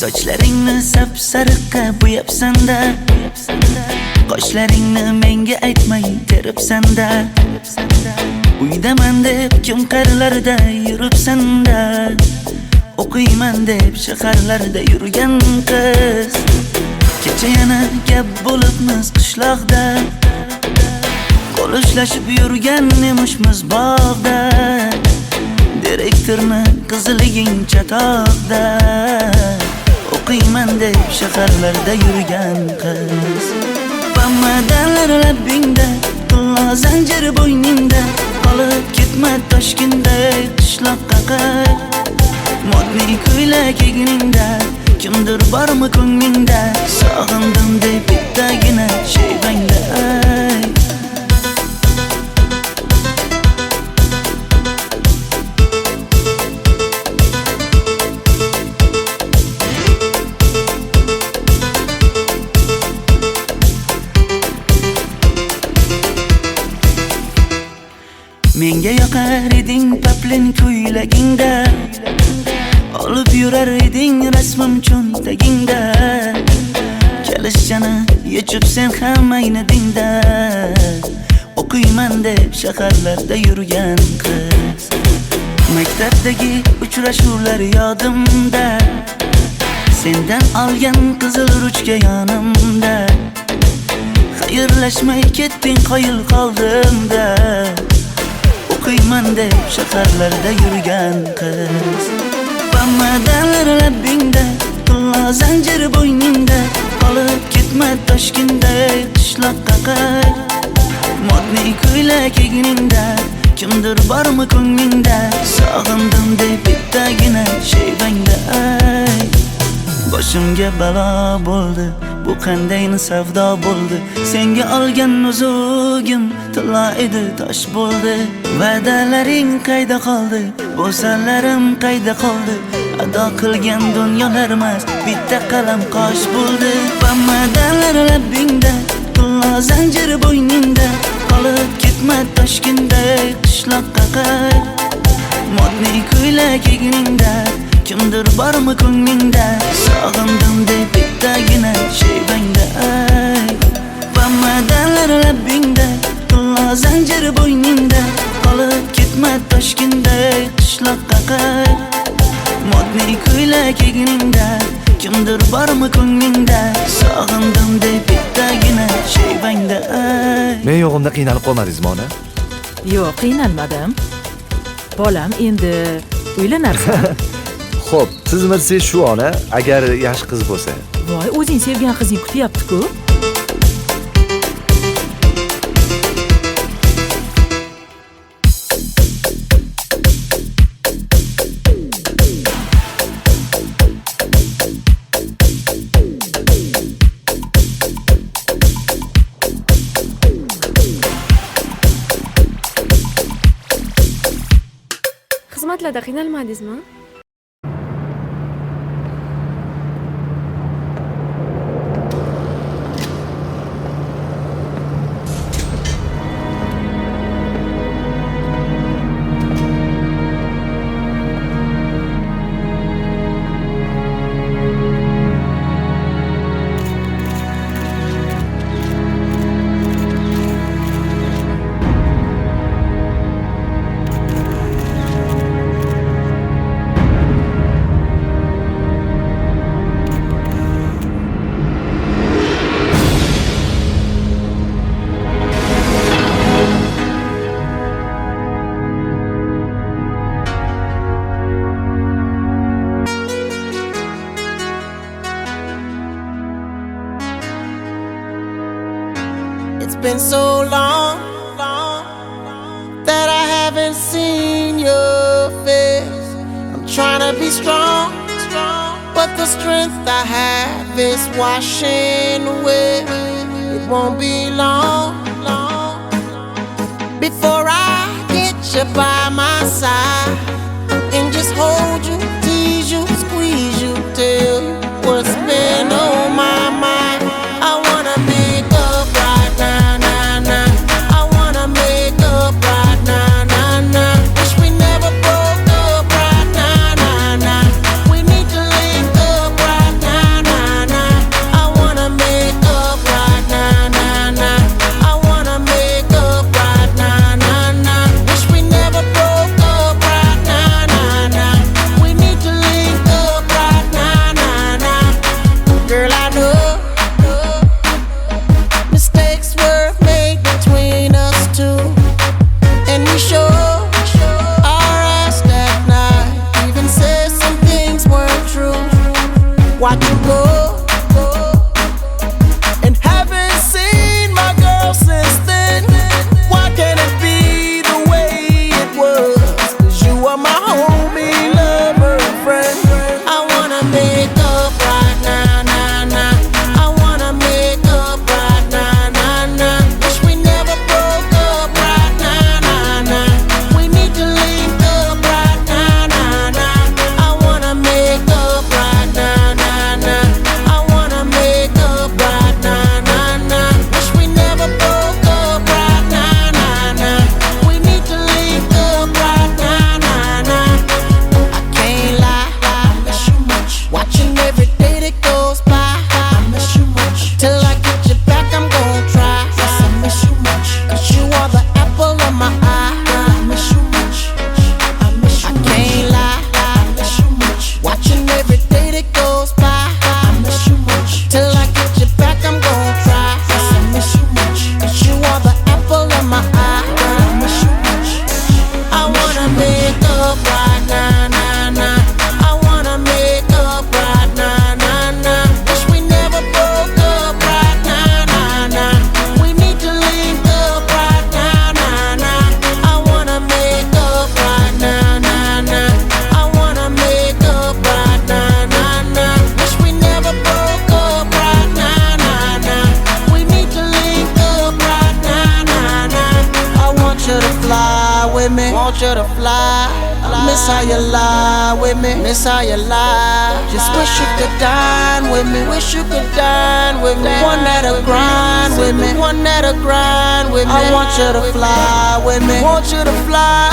Sochlaringni sap-sariqqa bo'yabsan-da, qoshlaringni menga aytmay teribsan-da. Uydaman deb kim qarilarda yuribsan-da, o'qiyman deb shaharlarda yurgan qiz. Kecha yana gap bo'libmiz qishloqda, qo'l ushlashib yurgan emishmiz bog'da. Direktorni qiziliging chatoqda, o'qiyman deb shaharlarda yurgan qiz. Bamadalar labbingda, tilla zanjir bo'yningda, qolib ketma Toshkentda qishloqqa qayt. Modniy ko'ylak egningda, kimdir bormi ko'nglingda, sog'indim deb bittagina shevangda ayt. Menga yoqar eding paplin ko'ylagingda, olib yurar eding rasmim cho'ntagingda. Kalishchani yechib sen ham aynadingda, o'qiyman deb shaharlarda yurgan qiz. Maktabdagi uchrashuvlar yodimda, sendan olgan qizil ruchka yonimda. Xayrlashmay ketding qoyil qoldimda, o'qiyman deb shaharlarda yurgan qiz. Bamadalar labbingda, tilla zanjir bo'yningda, qolib ketma Toshkentda qishloqqa qayt. Modniy ko'ylak egningda, kimdir bormi ko'nglingda, sog'indim deb bittagina shevangda ayt. Boshimga balo bo'ldi, bu qandayni savdo bo'ldi. Senga olgan nuzugim tilla edi, tosh bo'ldi. Va'dalaring qayda qoldi, bo'salarim qayda qoldi. Ado qilgan dunyolar emas, bitta qalam qosh bo'ldi. Bamadalar labbingda, tilla zanjir bo'yningda, qolib ketma Toshkentda qishloqqa qayt. Modniy ko'ylak egningda, kimdir bormi ko'nglingda, sog'indim deb bittagina shevangda ayt. Bamadalar labbingda, tilla zanjir bo'yningda, qolib ketma Toshkentda qishloqqa qayt. Modniy ko'ylak egningda, kimdir bormi ko'nglingda, sog'indim deb bittagina shevangda ayt. Men yo'g'imda qiynalib qolmadingizmi ona? Yo'q, qiynalmadim. Bolam, endi uylanarsan. Xo'p, siz bilsangiz shu ona, agar yaxshi qiz bo'lsa. Voy, o'zing sevgan qizing kutyapti-ku. Xizmatlarda qiynalmadingizmi? It's been so long that I haven't seen your face. I'm trying to be strong, but the strength I have is washing away. It won't be long before I get you by my side and just hold you, tease you, squeeze you, tell you what's been on my mind. I wanna make up right now, now, now. I wanna make up right now, now, now. Wish we never broke up right now, now, now. We need to link up right watch you go. And haven't seen my girl since then. Why can't it be the way it was? 'Cause you are my homie, lover, and friend. I wanna make up right now, nah, nah. I wanna make up right now, nah, nah. Wish we never broke up right now, nah, nah. We need to link up right now, nah, nah. I wanna make up right now, nah, nah. I wanna make up right now, nah, nah. Wish we never broke up right now, nah, nah. We need to link up right now, nah, nah. I can't lie, I miss you much. Watching every day that goes by, I miss you much. Till I get you back, I'm gon' try. Yes, I miss you much. 'Cause you are the apple of my eye. I miss you much. I miss you much. I can't lie, I miss you much. Watching every day that goes by, I miss you much. Till I get you back, I'm gon' try. Yes, I miss you much. 'Cause you are the apple of my eye. I miss you much. I wanna make up right now, nah, nah. I wanna make up right now, nah, nah. Wish we never broke up right now, nah, nah. We need to link up right now, nah, nah. I wanna make up right now, nah, nah. I wanna make up right now, nah, nah. Wish we never broke up right now, nah, nah. We need to link up right now, nah, nah. I want you to fly with me, want you to fly. Miss how you lie with me, miss how you lie. Just wish you could dine with me, wish you could dine with me. One that'll grind with me, one that'll grind with me. I want you to fly with me, want you to fly.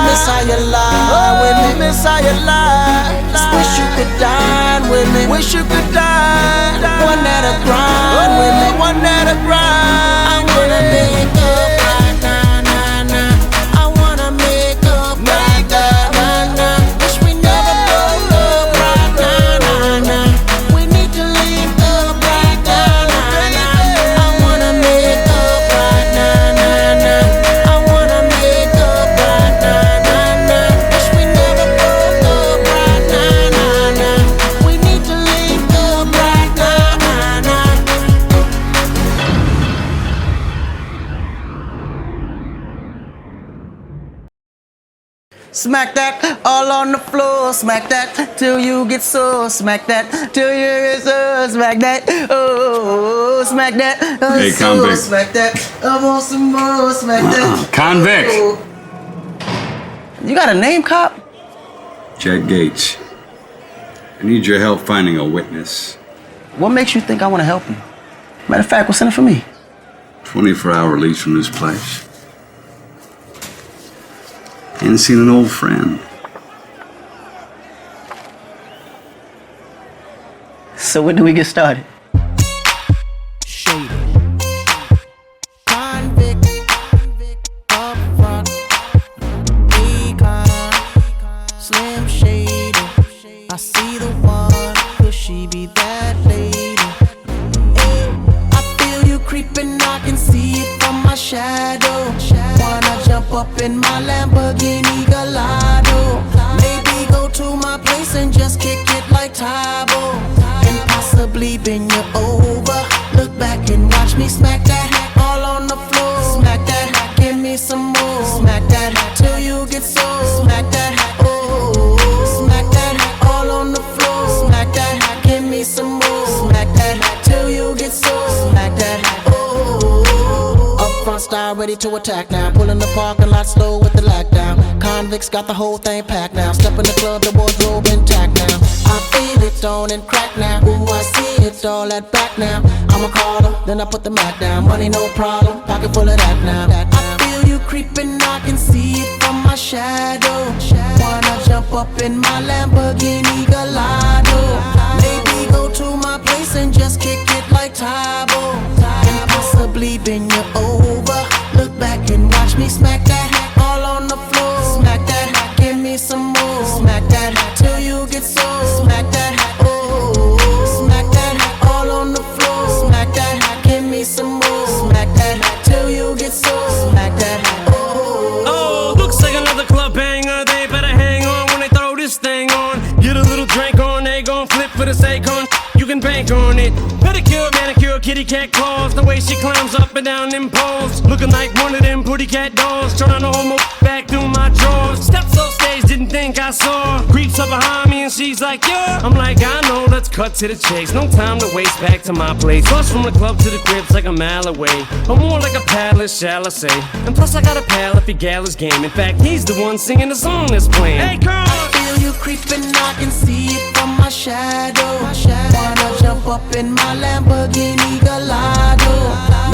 Miss how you lie with me, miss how you lie. Just wish you could dine with me, wish you could dine. One that'll grind with me, one that'll grind. I wanna make up right now, nah, nah. I wanna make up right now, nah, nah. Wish we never broke up right now, nah, nah. We need to link up right now, nah, nah. I wanna make up right now, nah, nah. I wanna make up right now, nah, nah. Wish we never broke up right now, nah, nah. We need to link up right now, nah, nah. Smack that all on the floor, smack that till you get sore, smack that till you get sore, smack that, oh, smack that, Hey, so, convict. smack that, I want some more, smack that. Convict. Oh. You got a name, cop? Jack Gates. I need your help finding a witness. What makes you think I want to help you? Matter of fact, what's in it for me? 24-hour release from this place. Ain't seen an old friend. So when do we get started? Slim Shady, I see the one, could she be that lady? I feel you creeping, I can see it from my shadow. Wanna jump up in my Lamborghini Gallardo? Maybe go to my place and just kick it like Tybo, and possibly bend you over. Look back and watch me smack that all on the floor. Smack that, give me some more. Smack that till you get sore. Smack that, oh, smack that all on the floor. Smack that, give me some more. Smack that till you get sore. Smack that, oh. Up front style, ready to attack now. Pull in the parking lot slow with the lockdown. Convicts got the whole thing packed now. Step in the club, the wardrobe intact now. I feel it on and crack now. Ooh, I see it all at back now. I'ma call her, then I put the Mac down. Money no problem, pocket full of that now. I feel you creeping, I can see it from my shadow. Wanna jump up in my Lamborghini Gallardo? Maybe go to my place and just kick it like Tybo, and possibly bend you over. Look back and watch me smack that all on the floor. Smack that, give me some more. Smack that till you get sore. Smack that, oh, smack that all on the floor. Smack that, give me some more. Smack that till you get sore. Smack that, oh. Oh, looks like another club banger. They better hang on when they throw this thing on. Get a little drink on, they gon' flip for the sake on. bank on it. Pedicure, manicure, kitty cat claws. The way she climbs up and down them poles. Looking like one of them pretty cat dolls. Trying to hold my back through my drawers. Steps off stage, didn't think I saw. Creeps up behind me and she's like, yeah. I'm like, I know, let's cut to the chase. No time to waste, back to my place. Bus from the club to the crib's like a mile away. Or more like a palace, shall I say. And plus I got a pal if he gal his game. In fact, he's the one singing the song that's playing. Hey girl! I feel you creeping, I can see it from my shadow. Wanna jump up in my Lamborghini Gallardo.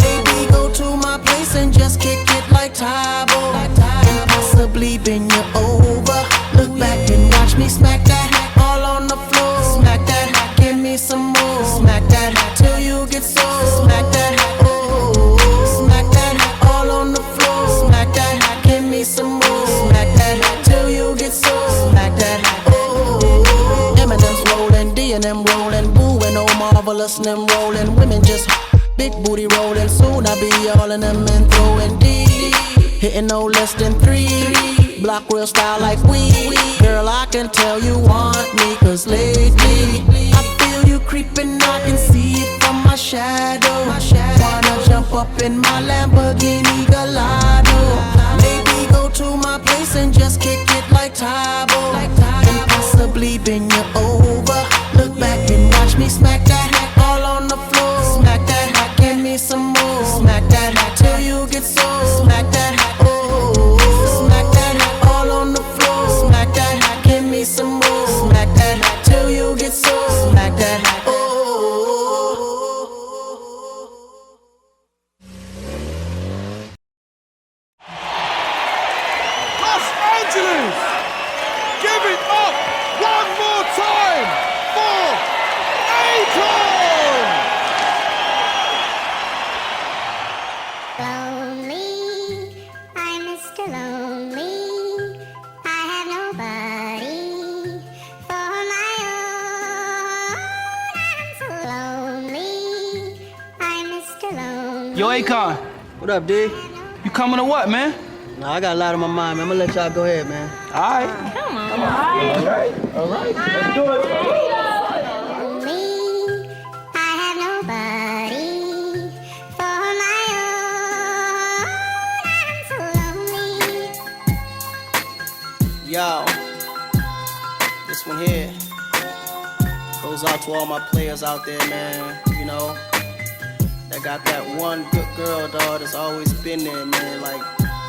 Maybe go to my place and just kick it like Tybo. And possibly bend you over. Look back and watch me smack that all on the floor. Smack that, give me some more. Smack that till you get sore. Smack that, oh. Smack that all on the floor. Smack that, give me some more. Smack that till you get sore. Smack that, oh. Eminem's rolling, D and them rolling, Boo and oh marvelous and them rolling. Women just big booty rolling. Soon I be all in them and throwing D. Hitting no less than 3. Block real style like we. Girl, I can tell you want me, cause lately I feel you creeping, I can see it from my shadow. Wanna jump up in my Lamborghini Gallardo. Maybe go to my place and just kick it like Tybo. And possibly bend you over. Look back and watch me smack that all on the floor. Smack that, give me some more. Smack that till you get sore. Smack that, oh. Smack that all on the floor. Smack that, give me some more. Smack that till you get sore. Smack that, oh. Los Angeles! Give it up one more time for Akon! Lonely, I'm Mr. Lonely. I have nobody for my own. I'm so lonely. I'm Mr. Lonely. Yo, Akon. What up, D? You coming or what, man? Nah, I got a lot on my mind, man. I'm gonna let y'all go ahead, man. All right. Come on. All right. Let's do it. Lonely, I have nobody for my own. I'm so lonely. Yo, this one here goes out to all my players out there, man. You know, that got that one good girl, dog, that's always been there, man. Like,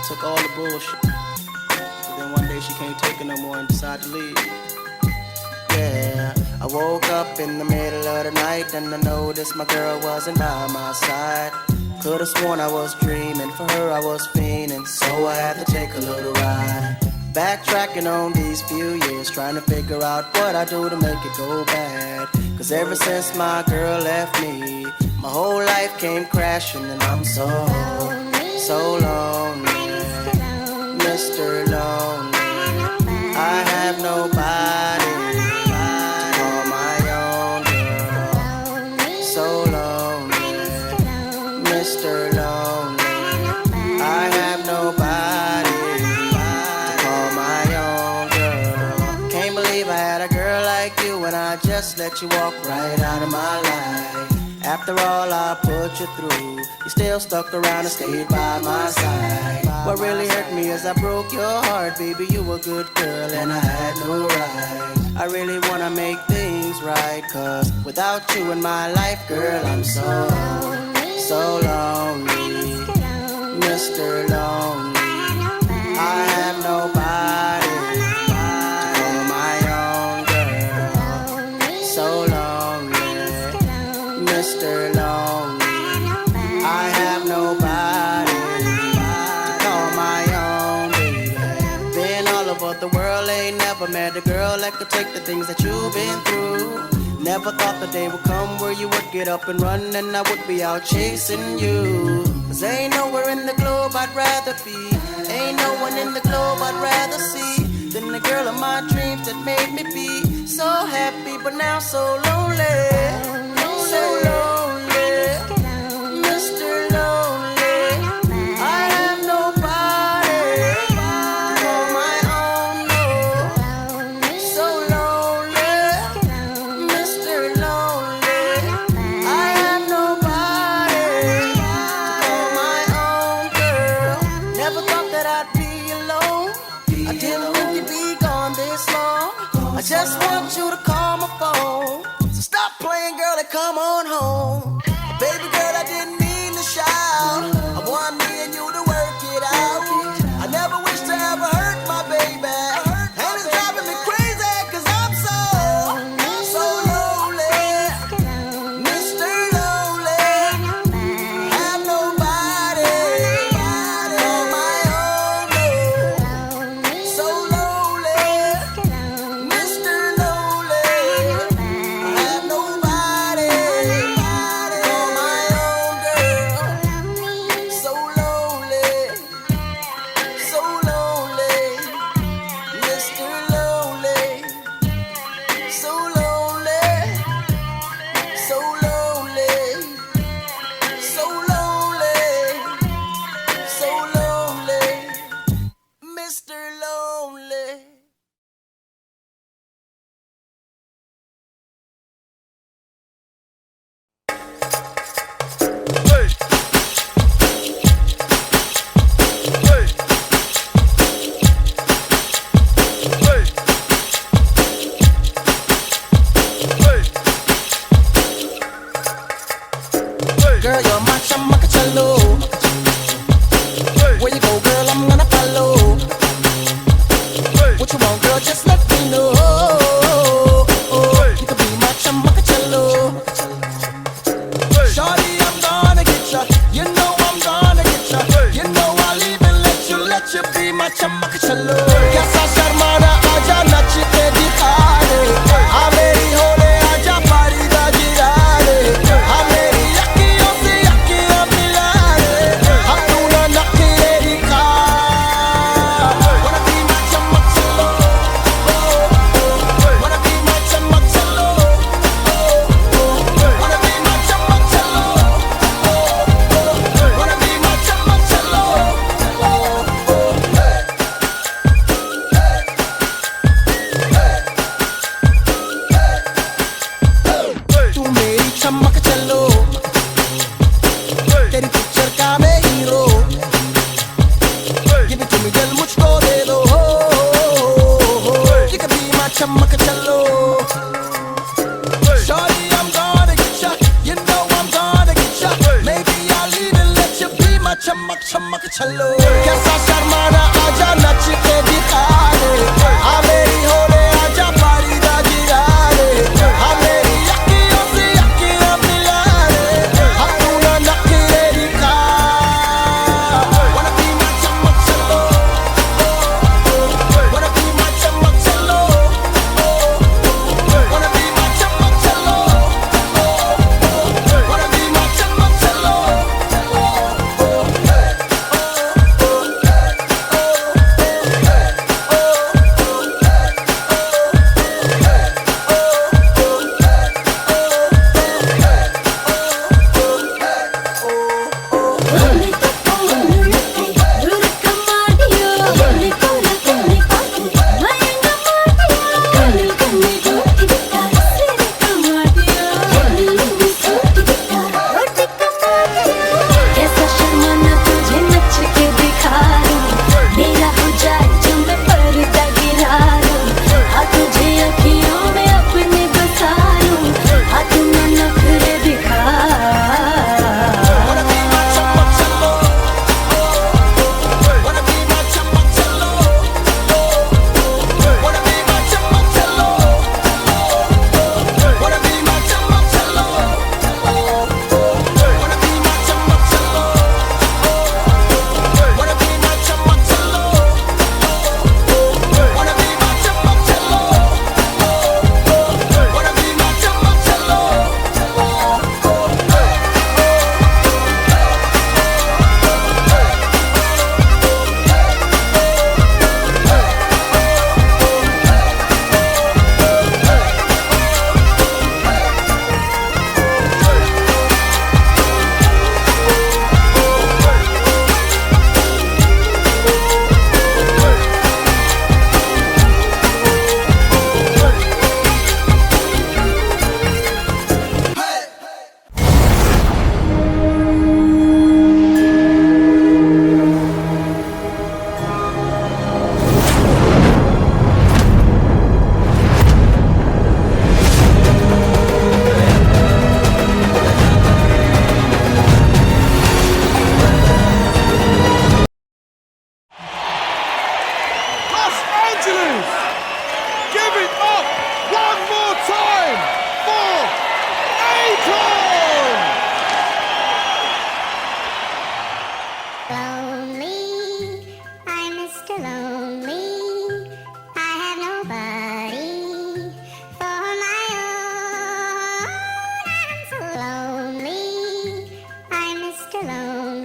took all the bullshit. But then one day she can't take it no more and decided to leave. Yeah, I woke up in the middle of the night and I noticed my girl wasn't by my side. Could've sworn I was dreaming, for her I was fiending, so I had to take a little ride. Backtracking on these few years, trying to figure out what I do to make it go bad. Cause ever since my girl left me, my whole life came crashing and I'm so lonely. Mr. Lonely, I have nobody to call my own girl. So lonely, Mr. Lonely, I have nobody to call my own girl. Can't believe I had a girl like you and I just let you walk right out of my life. After all I put you through, you still stuck around and stayed by my side. What really hurt me is I broke your heart, baby, you a good girl and I had no right. I really wanna make things right, cause without you in my life, girl, I'm so lonely. Mr. Lonely, I have nobody to call my own girl. So lonely, Mr. Lonely, I have nobody to call my own baby. Been all over the world, ain't never met a girl that could take the things that you've been through. Never thought the day would come where you would get up and run and I would be out chasing you. Cause ain't nowhere in the globe I'd rather be, ain't no one in the globe I'd rather see than the girl of my dreams that made me be so happy but now so lonely. So lonely, Mr. Lonely, I have nobody to call my own, no. So lonely, Mr. Lonely, come on home. Baby girl, I didn't mean to shout. I want me and you to work it out. I never wish to ever hurt my baby. And it's driving me crazy, cause I'm so lonely. Mr. Lonely. Have nobody on my own. So lonely. Mr. Lonely. Have nobody on my own, girl. So lonely. So lonely. Mr. Lonely. So lonely. So lonely. So lonely. So lonely. Mr. Lonely. Girl, you're my chamacachalo. Where you go, girl, I'm gonna follow. What you want, girl, just let me know. You can be my chamacachalo. Shorty, I'm gonna get ya. You know I'm gonna get ya. You know I'll even let you be my chamacachalo. Kaisa sharmana aaja nach ke dikha de. Aa meri hole aaja pari da gira de. Aa meri akhiyon se akhiyan mila de. Hum tu na nakhre dikha. Wanna be my chamacachalo. Wanna be my chamacachalo. Wanna be my chamacachalo. Wanna be my chamacachalo. तू मेरी चमक चलो तेरी पिक्चर का मैं hero Give it to me दिल मुझको दे दो You can be my चमक चलो Shorty, I'm gonna get ya. You know I'm gonna get ya. Maybe I'll even let you be my चमक चलो कैसा शर्माना आजा नच के दिखा दे हाँ मेरी होले आजा पारी दा गिरा दे हाँ मेरी अखियों से अखियां मिला दे हम तू ना नखरे दिखा Wanna be my चमक चलो Wanna be my चमक चलो Wanna be my चमक चलो Wanna be my चमक चलो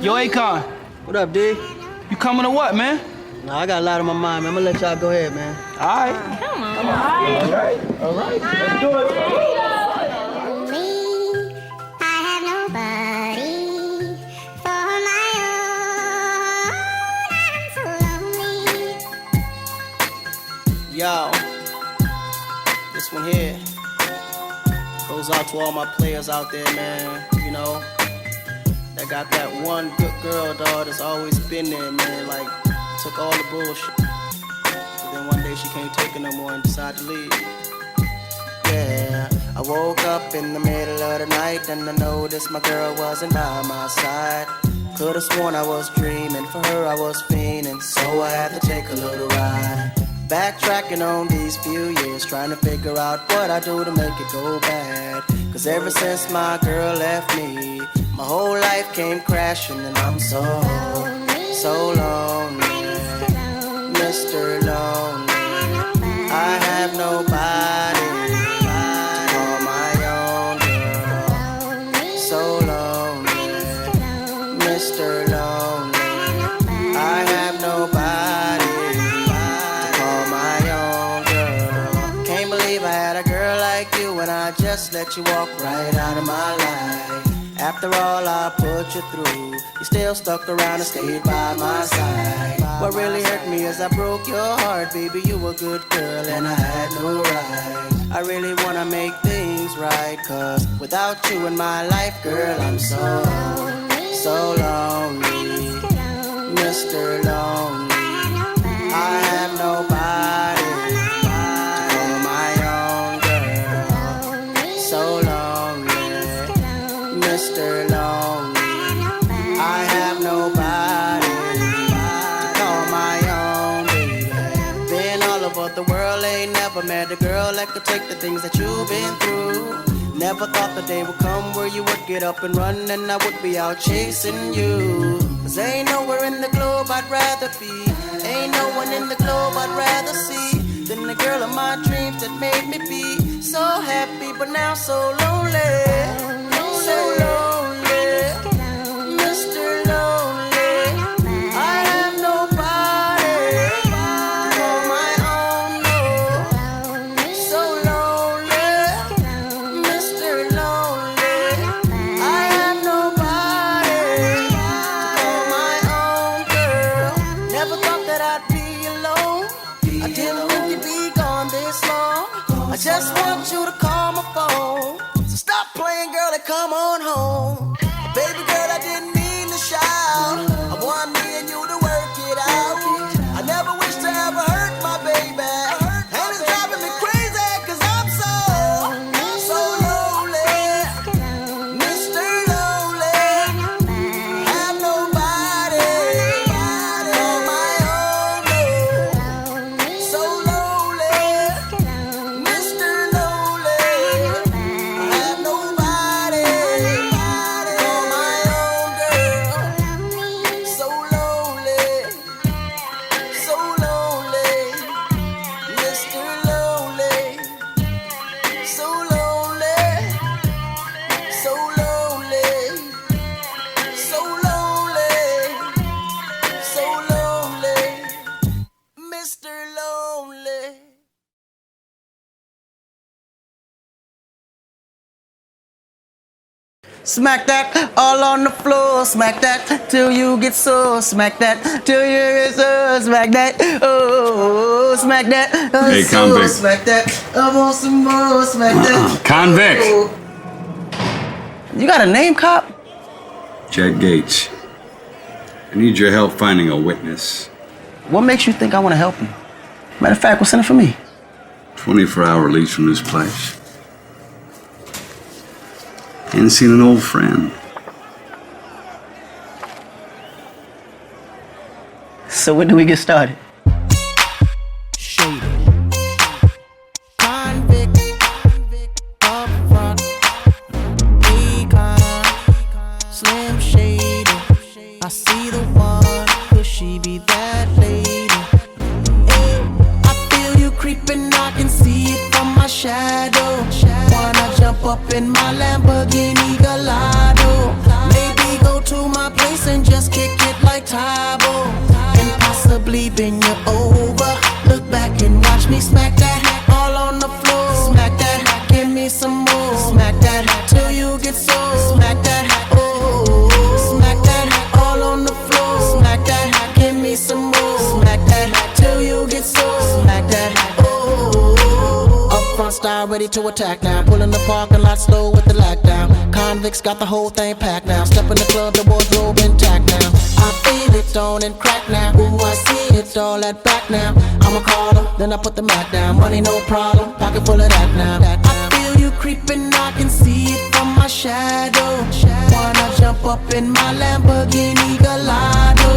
Yo, Akon. What up, D? You coming or what, man? Nah, I got a lot on my mind, man. I'm gonna let y'all go ahead, man. All right. Come on. All right. Let's do it. I have nobody for my own. I'm so lonely. Yo, this one here goes out to all my players out there, man. You know, that got that one good girl, dog, that's always been there, man. Like, took all the bullshit. But then one day she can't take it no more and decided to leave. Yeah, I woke up in the middle of the night and I noticed my girl wasn't by my side. Could've sworn I was dreaming, for her I was fiending, so I had to take a little ride. Backtracking on these few years, trying to figure out what I do to make it go bad. Cause ever since my girl left me, my whole life came crashing and I'm so lonely, Mr. Lonely. I have nobody to call my own girl. So lonely, Mr. Lonely. I have nobody to call my own girl. Can't believe I had a girl like you and I just let you walk right out of my life. After all I put you through, you still stuck around and stayed by my side. What really hurt me is I broke your heart, baby, you a good girl and I had no right. I really wanna make things right, cause without you in my life, girl, I'm so lonely, Mr. Lonely. I have nobody to call my own girl. So lonely, Mr. Lonely. I have nobody to call my own baby. Been all over the world, ain't never met a girl that could take the things that you've been through. Never thought the day would come where you would get up and run and I would be out chasing you. Cause ain't nowhere in the globe I'd rather be, ain't no one in the globe I'd rather see than the girl of my dreams that made me be so happy but now so lonely. So lonely, Mr. Lonely. I have nobody to call my own, no. So lonely, Mr. Lonely. I have nobody to call my own girl. Never thought that I'd be alone. I didn't think you'd be gone this long. I just want you to call my phone. So stop playing, girl, and come on home. Baby girl, I didn't mean to shout. I want me and you to work it out. I never wish to ever hurt my baby. And it's driving me crazy, cause I'm so lonely. Mr. Lonely. Have nobody on my own, no. So lonely. Mr. Lonely. I have nobody on my own girl. So lonely. So lonely. Mr. Lonely. So lonely. So lonely. So lonely. So lonely. Mr. Lonely. Smack that all on the floor, smack that till you get sore, smack that till you get sore, smack that, oh, smack that, Hey, so, convict. smack that, I want some more, smack that. Convict. Oh. You got a name, cop? Jack Gates. I need your help finding a witness. What makes you think I want to help you? Matter of fact, what's in it for me? 24-hour release from this place. Ain't seen an old friend. So when do we get started? Convict, up front, Akon, Slim Shady. I see the one, could she be that lady? Hey, I feel you creeping, I can see it from my shadow. Wanna jump up in my Lamborghini Gallardo, maybe go to my place and just kick it like Tybo, and possibly bend you over. Look back and watch me smack that all on the floor. Smack that, give me some more. Smack that till you get sore. Smack that, oh, smack that all on the floor. Smack that, give me some more. Smack that till you get sore. Smack that, oh. Up front style ready to attack now. Pulling the parking lot slow with the lockdown. Convicts got the whole thing packed now. Step in the club, the wardrobe intact now. I feel it on and crack now. Ooh, I see it all at back now. I'ma call her, then I put the Mac down. Money no problem, pocket full of that now. I feel you creeping, I can see it from my shadow. Wanna jump up in my Lamborghini Gallardo?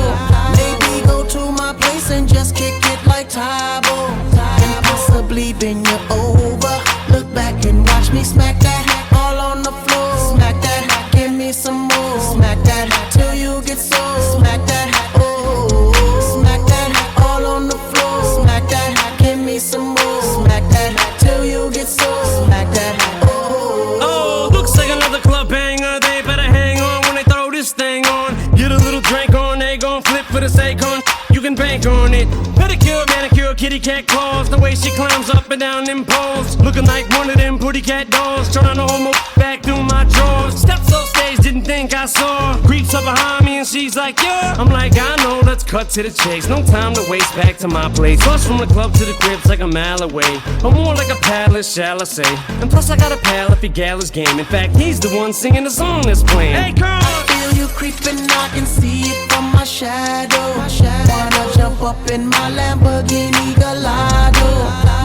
Maybe go to my place and just kick it like Tybo, and possibly bend you over. Look back and watch me smack that all on the floor. Smack that, give me some more. Smack that till you get sore. Smack that, oh, smack that all on the floor. Smack that, give me some more. Smack that till you get sore. Smack that, oh. Oh, looks like another club banger. They better hang on when they throw this thing on. Get a little drink on, they gon' flip for the Akon. You can bank on it. Pedicure, manicure, kitty cat claws. The way she climbs up and down them poles, looking like one of them pretty cat dolls. Trying to hold my back through my drawers. Steps off stage, didn't think I saw. Creeps up behind me and she's like, yeah. I'm like, I know, let's cut to the chase. No time to waste, back to my place. Plus from the club to the crib's like a mile away, or more like a palace, shall I say. And plus I got a pal if he gal his game. In fact, he's the one singing the song that's playing. Hey girl, I feel you creeping, I can see it from my shadow. Wanna jump up in my Lamborghini Gallardo?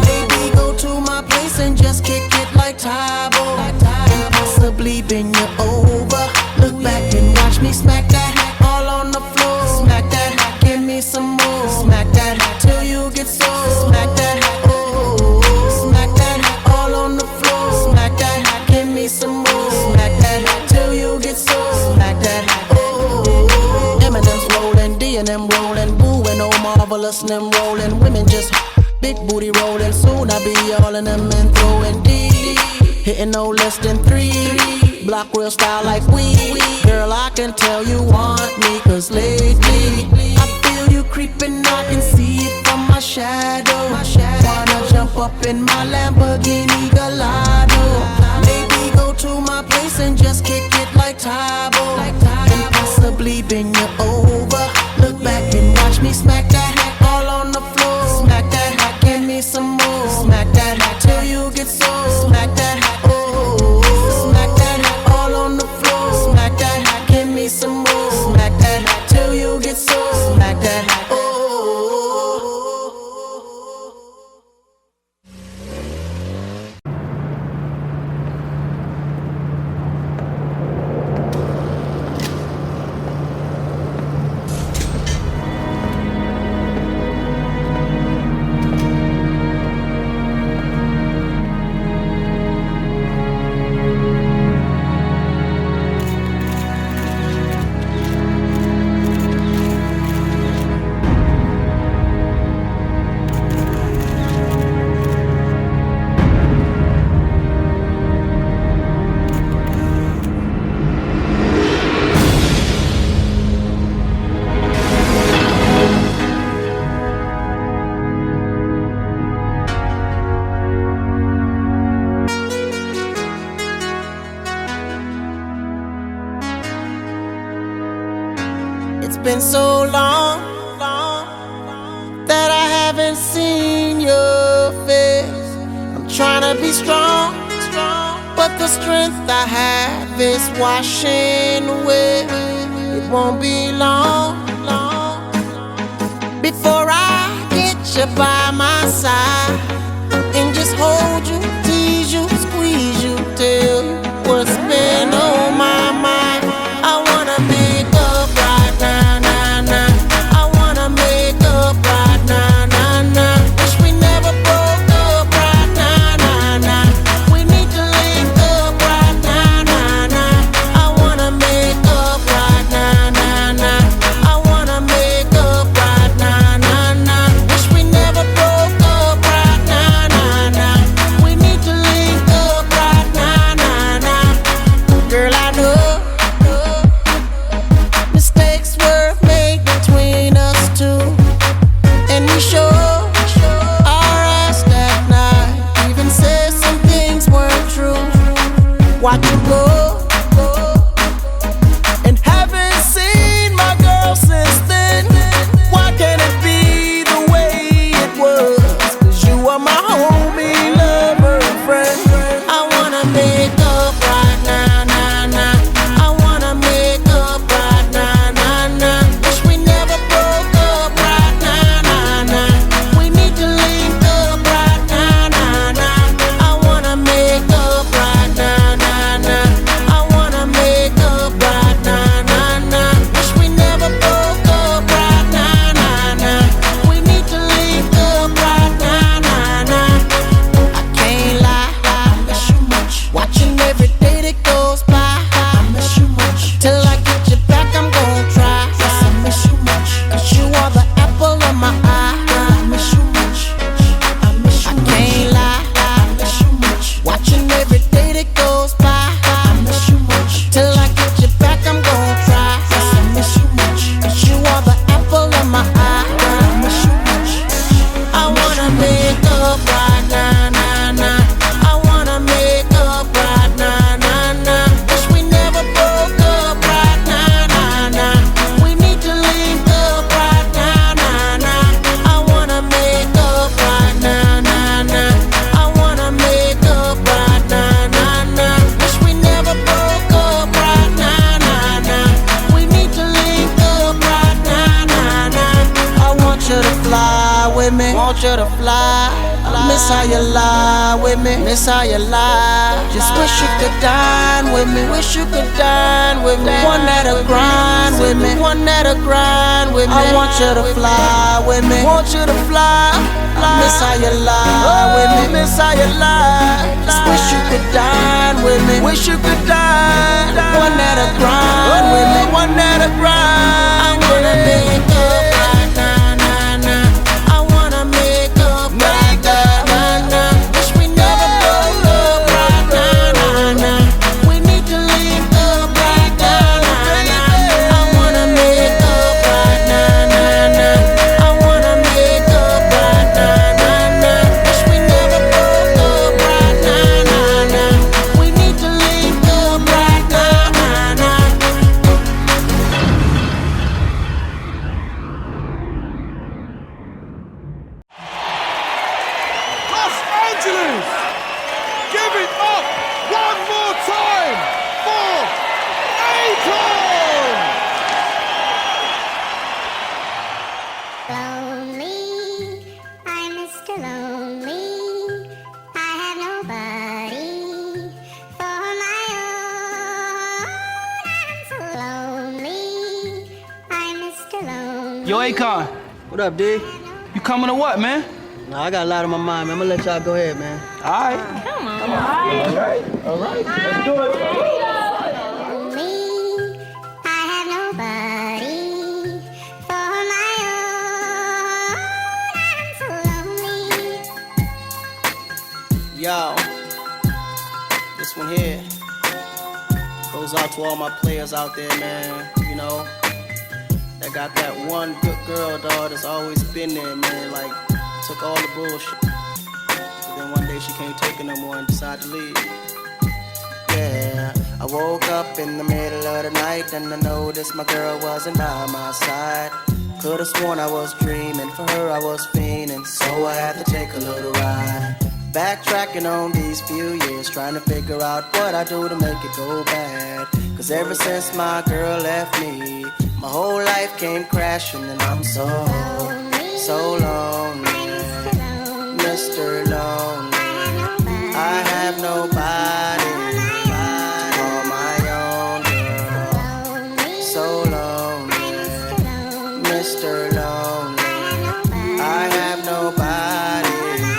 Maybe go to my place and just kick it like Tybo, and possibly bend you over. Look back and watch me smack that all on the floor. Smack that, give me some more. Smack that till you get sore. Smack that, oh, smack that all on the floor. Smack that, give me some more. Smack that till you get sore. Smack that, oh. Eminem's rolling, D and M rolling, Boo and Oh Marvelous and them rolling. Women just big booty rolling. Soon I be all in them and throwing D, hitting no less than 3. Block real style like we. Girl, I can tell you want me, cause lately I feel you creeping, I can see it from my shadow. Wanna jump up in my Lamborghini Gallardo? Maybe go to my place and just kick it like Tybo, and possibly bend you over. Look back and watch me smack that all on the floor. Smack that, give me some more. Smack that till you get sore. Smack that, oh, smack that all on the floor. Smack that, give me some more. Smack that till you get sore. Smack that, oh. It's been so long that I haven't seen your face. I'm trying to be strong, but the strength I have is washing away. It won't be long before I get you by my side and just hold you, tease you, squeeze you, tell you what's been on my mind. I wanna make up right now, nah, nah. I wanna make up right now, nah, nah. Wish we never broke up right now, nah, nah. We need to link up right now, nah, nah. I wanna make up right now, nah, nah. I wanna make up right now, nah, nah. Wish we never broke up right now, nah, nah. We need watch you go. And haven't seen my girl since then. Why can't it be the way it was? 'Cause you are my homie, lover, and friend. I wanna make up right now, nah, nah. I wanna make up right now, nah, nah. Wish we never broke up right now, nah, nah. We need to link up right now, nah, nah. I wanna make up right now, nah, nah. I wanna make up right now, nah, nah. Wish we never broke up right now, nah, nah. We need to link up right now, nah, nah. I can't lie, I miss you much. Watching every day that goes by, I miss you much. Till I get you back, I'm gon' try. Yes, I miss you much. 'Cause you are the apple of my eye. I miss you much. I miss you much. I can't lie, I miss you much. Watching every day that goes by, I miss you much. Till I get you back, I'm gon' try. Yes, I miss you much. 'Cause you are the apple of my eye. I miss you much. I wanna make up right now, nah, nah. I wanna make up right now, nah, nah. Wish we never broke up right now, nah, nah. We need to link up right now, nah, nah. I wanna make up right now, nah, nah. I wanna make up right now, nah, nah. Wish we never broke up right now, nah, nah. We need to link up right now, nah, nah. I want you to fly with me, want you to fly. Miss how you lie with me, miss how you lie. Just wish you could dine with me, wish you could dine with me. One that'll grind with me, one that'll grind with me. I want you to fly with me, want you to fly. Miss how you lie with me, miss how you lie. Just wish you could dine with me, wish you could dine. One that'll grind with me, one that'll grind. I wanna make up right now, nah, nah. I wanna make up right now, nah, nah. Wish we never broke up right now, nah, nah. We need to link up right now, nah, nah. I wanna make up right now, nah, nah. I wanna make up right now, nah, nah. Wish we never broke up right now, nah, nah. We need to link up right now, nah, nah. Los Angeles! Give it up one more time for Akon! Lonely, I'm Mr. Lonely. I have nobody for my own. I'm so lonely. I'm Mr. Lonely. Yo, Akon. What up, D? You coming or what, man? Nah, I got a lot on my mind, man. I'm gonna let y'all go ahead, man. All right. Lonely, I have nobody for my own. I'm so lonely. Yo, this one here goes out to all my players out there, man. You know, that got that one good girl, dog, that's always been there, man. Like, took all the bullshit. But then one day she can't take it no more and decided to leave. Yeah, I woke up in the middle of the night and I noticed my girl wasn't by my side. Could've sworn I was dreaming, for her I was fiending, so I had to take a little ride. Backtracking on these few years, trying to figure out what I do to make it go bad. 'Cause ever since my girl left me, my whole life came crashing and I'm so lonely, Mr. Lonely. I have nobody to call my own girl. So lonely, Mr. Lonely. I have nobody to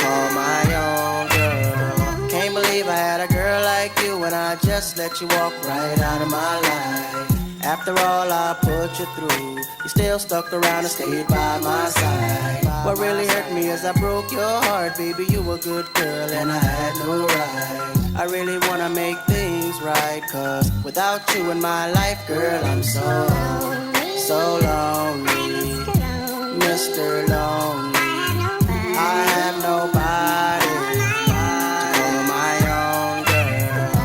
call my own girl. Can't believe I had a girl like you and I just let you walk right out of my life. After all I put you through, you still stuck around and stayed by my side. What really hurt me is I broke your heart, baby. You were a good girl and I had no right. I really wanna make things right, 'cause without you in my life, girl, I'm so lonely, Mr. Lonely. I have nobody to call my own girl.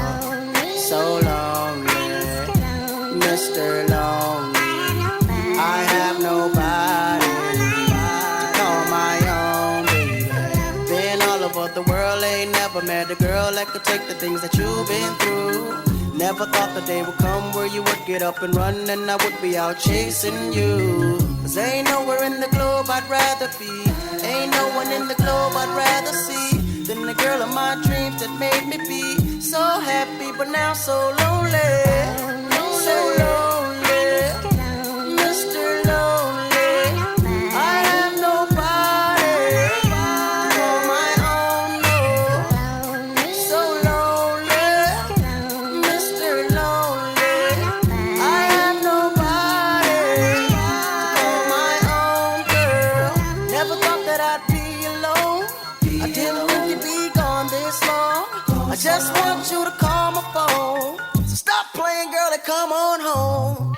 girl that could take the things that you've been through. Never thought the day would come where you would get up and run and I would be out chasing you. Cause ain't nowhere in the globe I'd rather be, ain't no one in the globe I'd rather see than the girl of my dreams that made me be so happy but now so lonely. So lonely, Mr. Lonely. I have nobody to call my own, no. So lonely, Mr. Lonely. I have nobody to call my own, girl. Never thought that I'd be alone. I didn't think you'd be gone this long. I just want you to call my phone. So stop playing, girl, and come on home.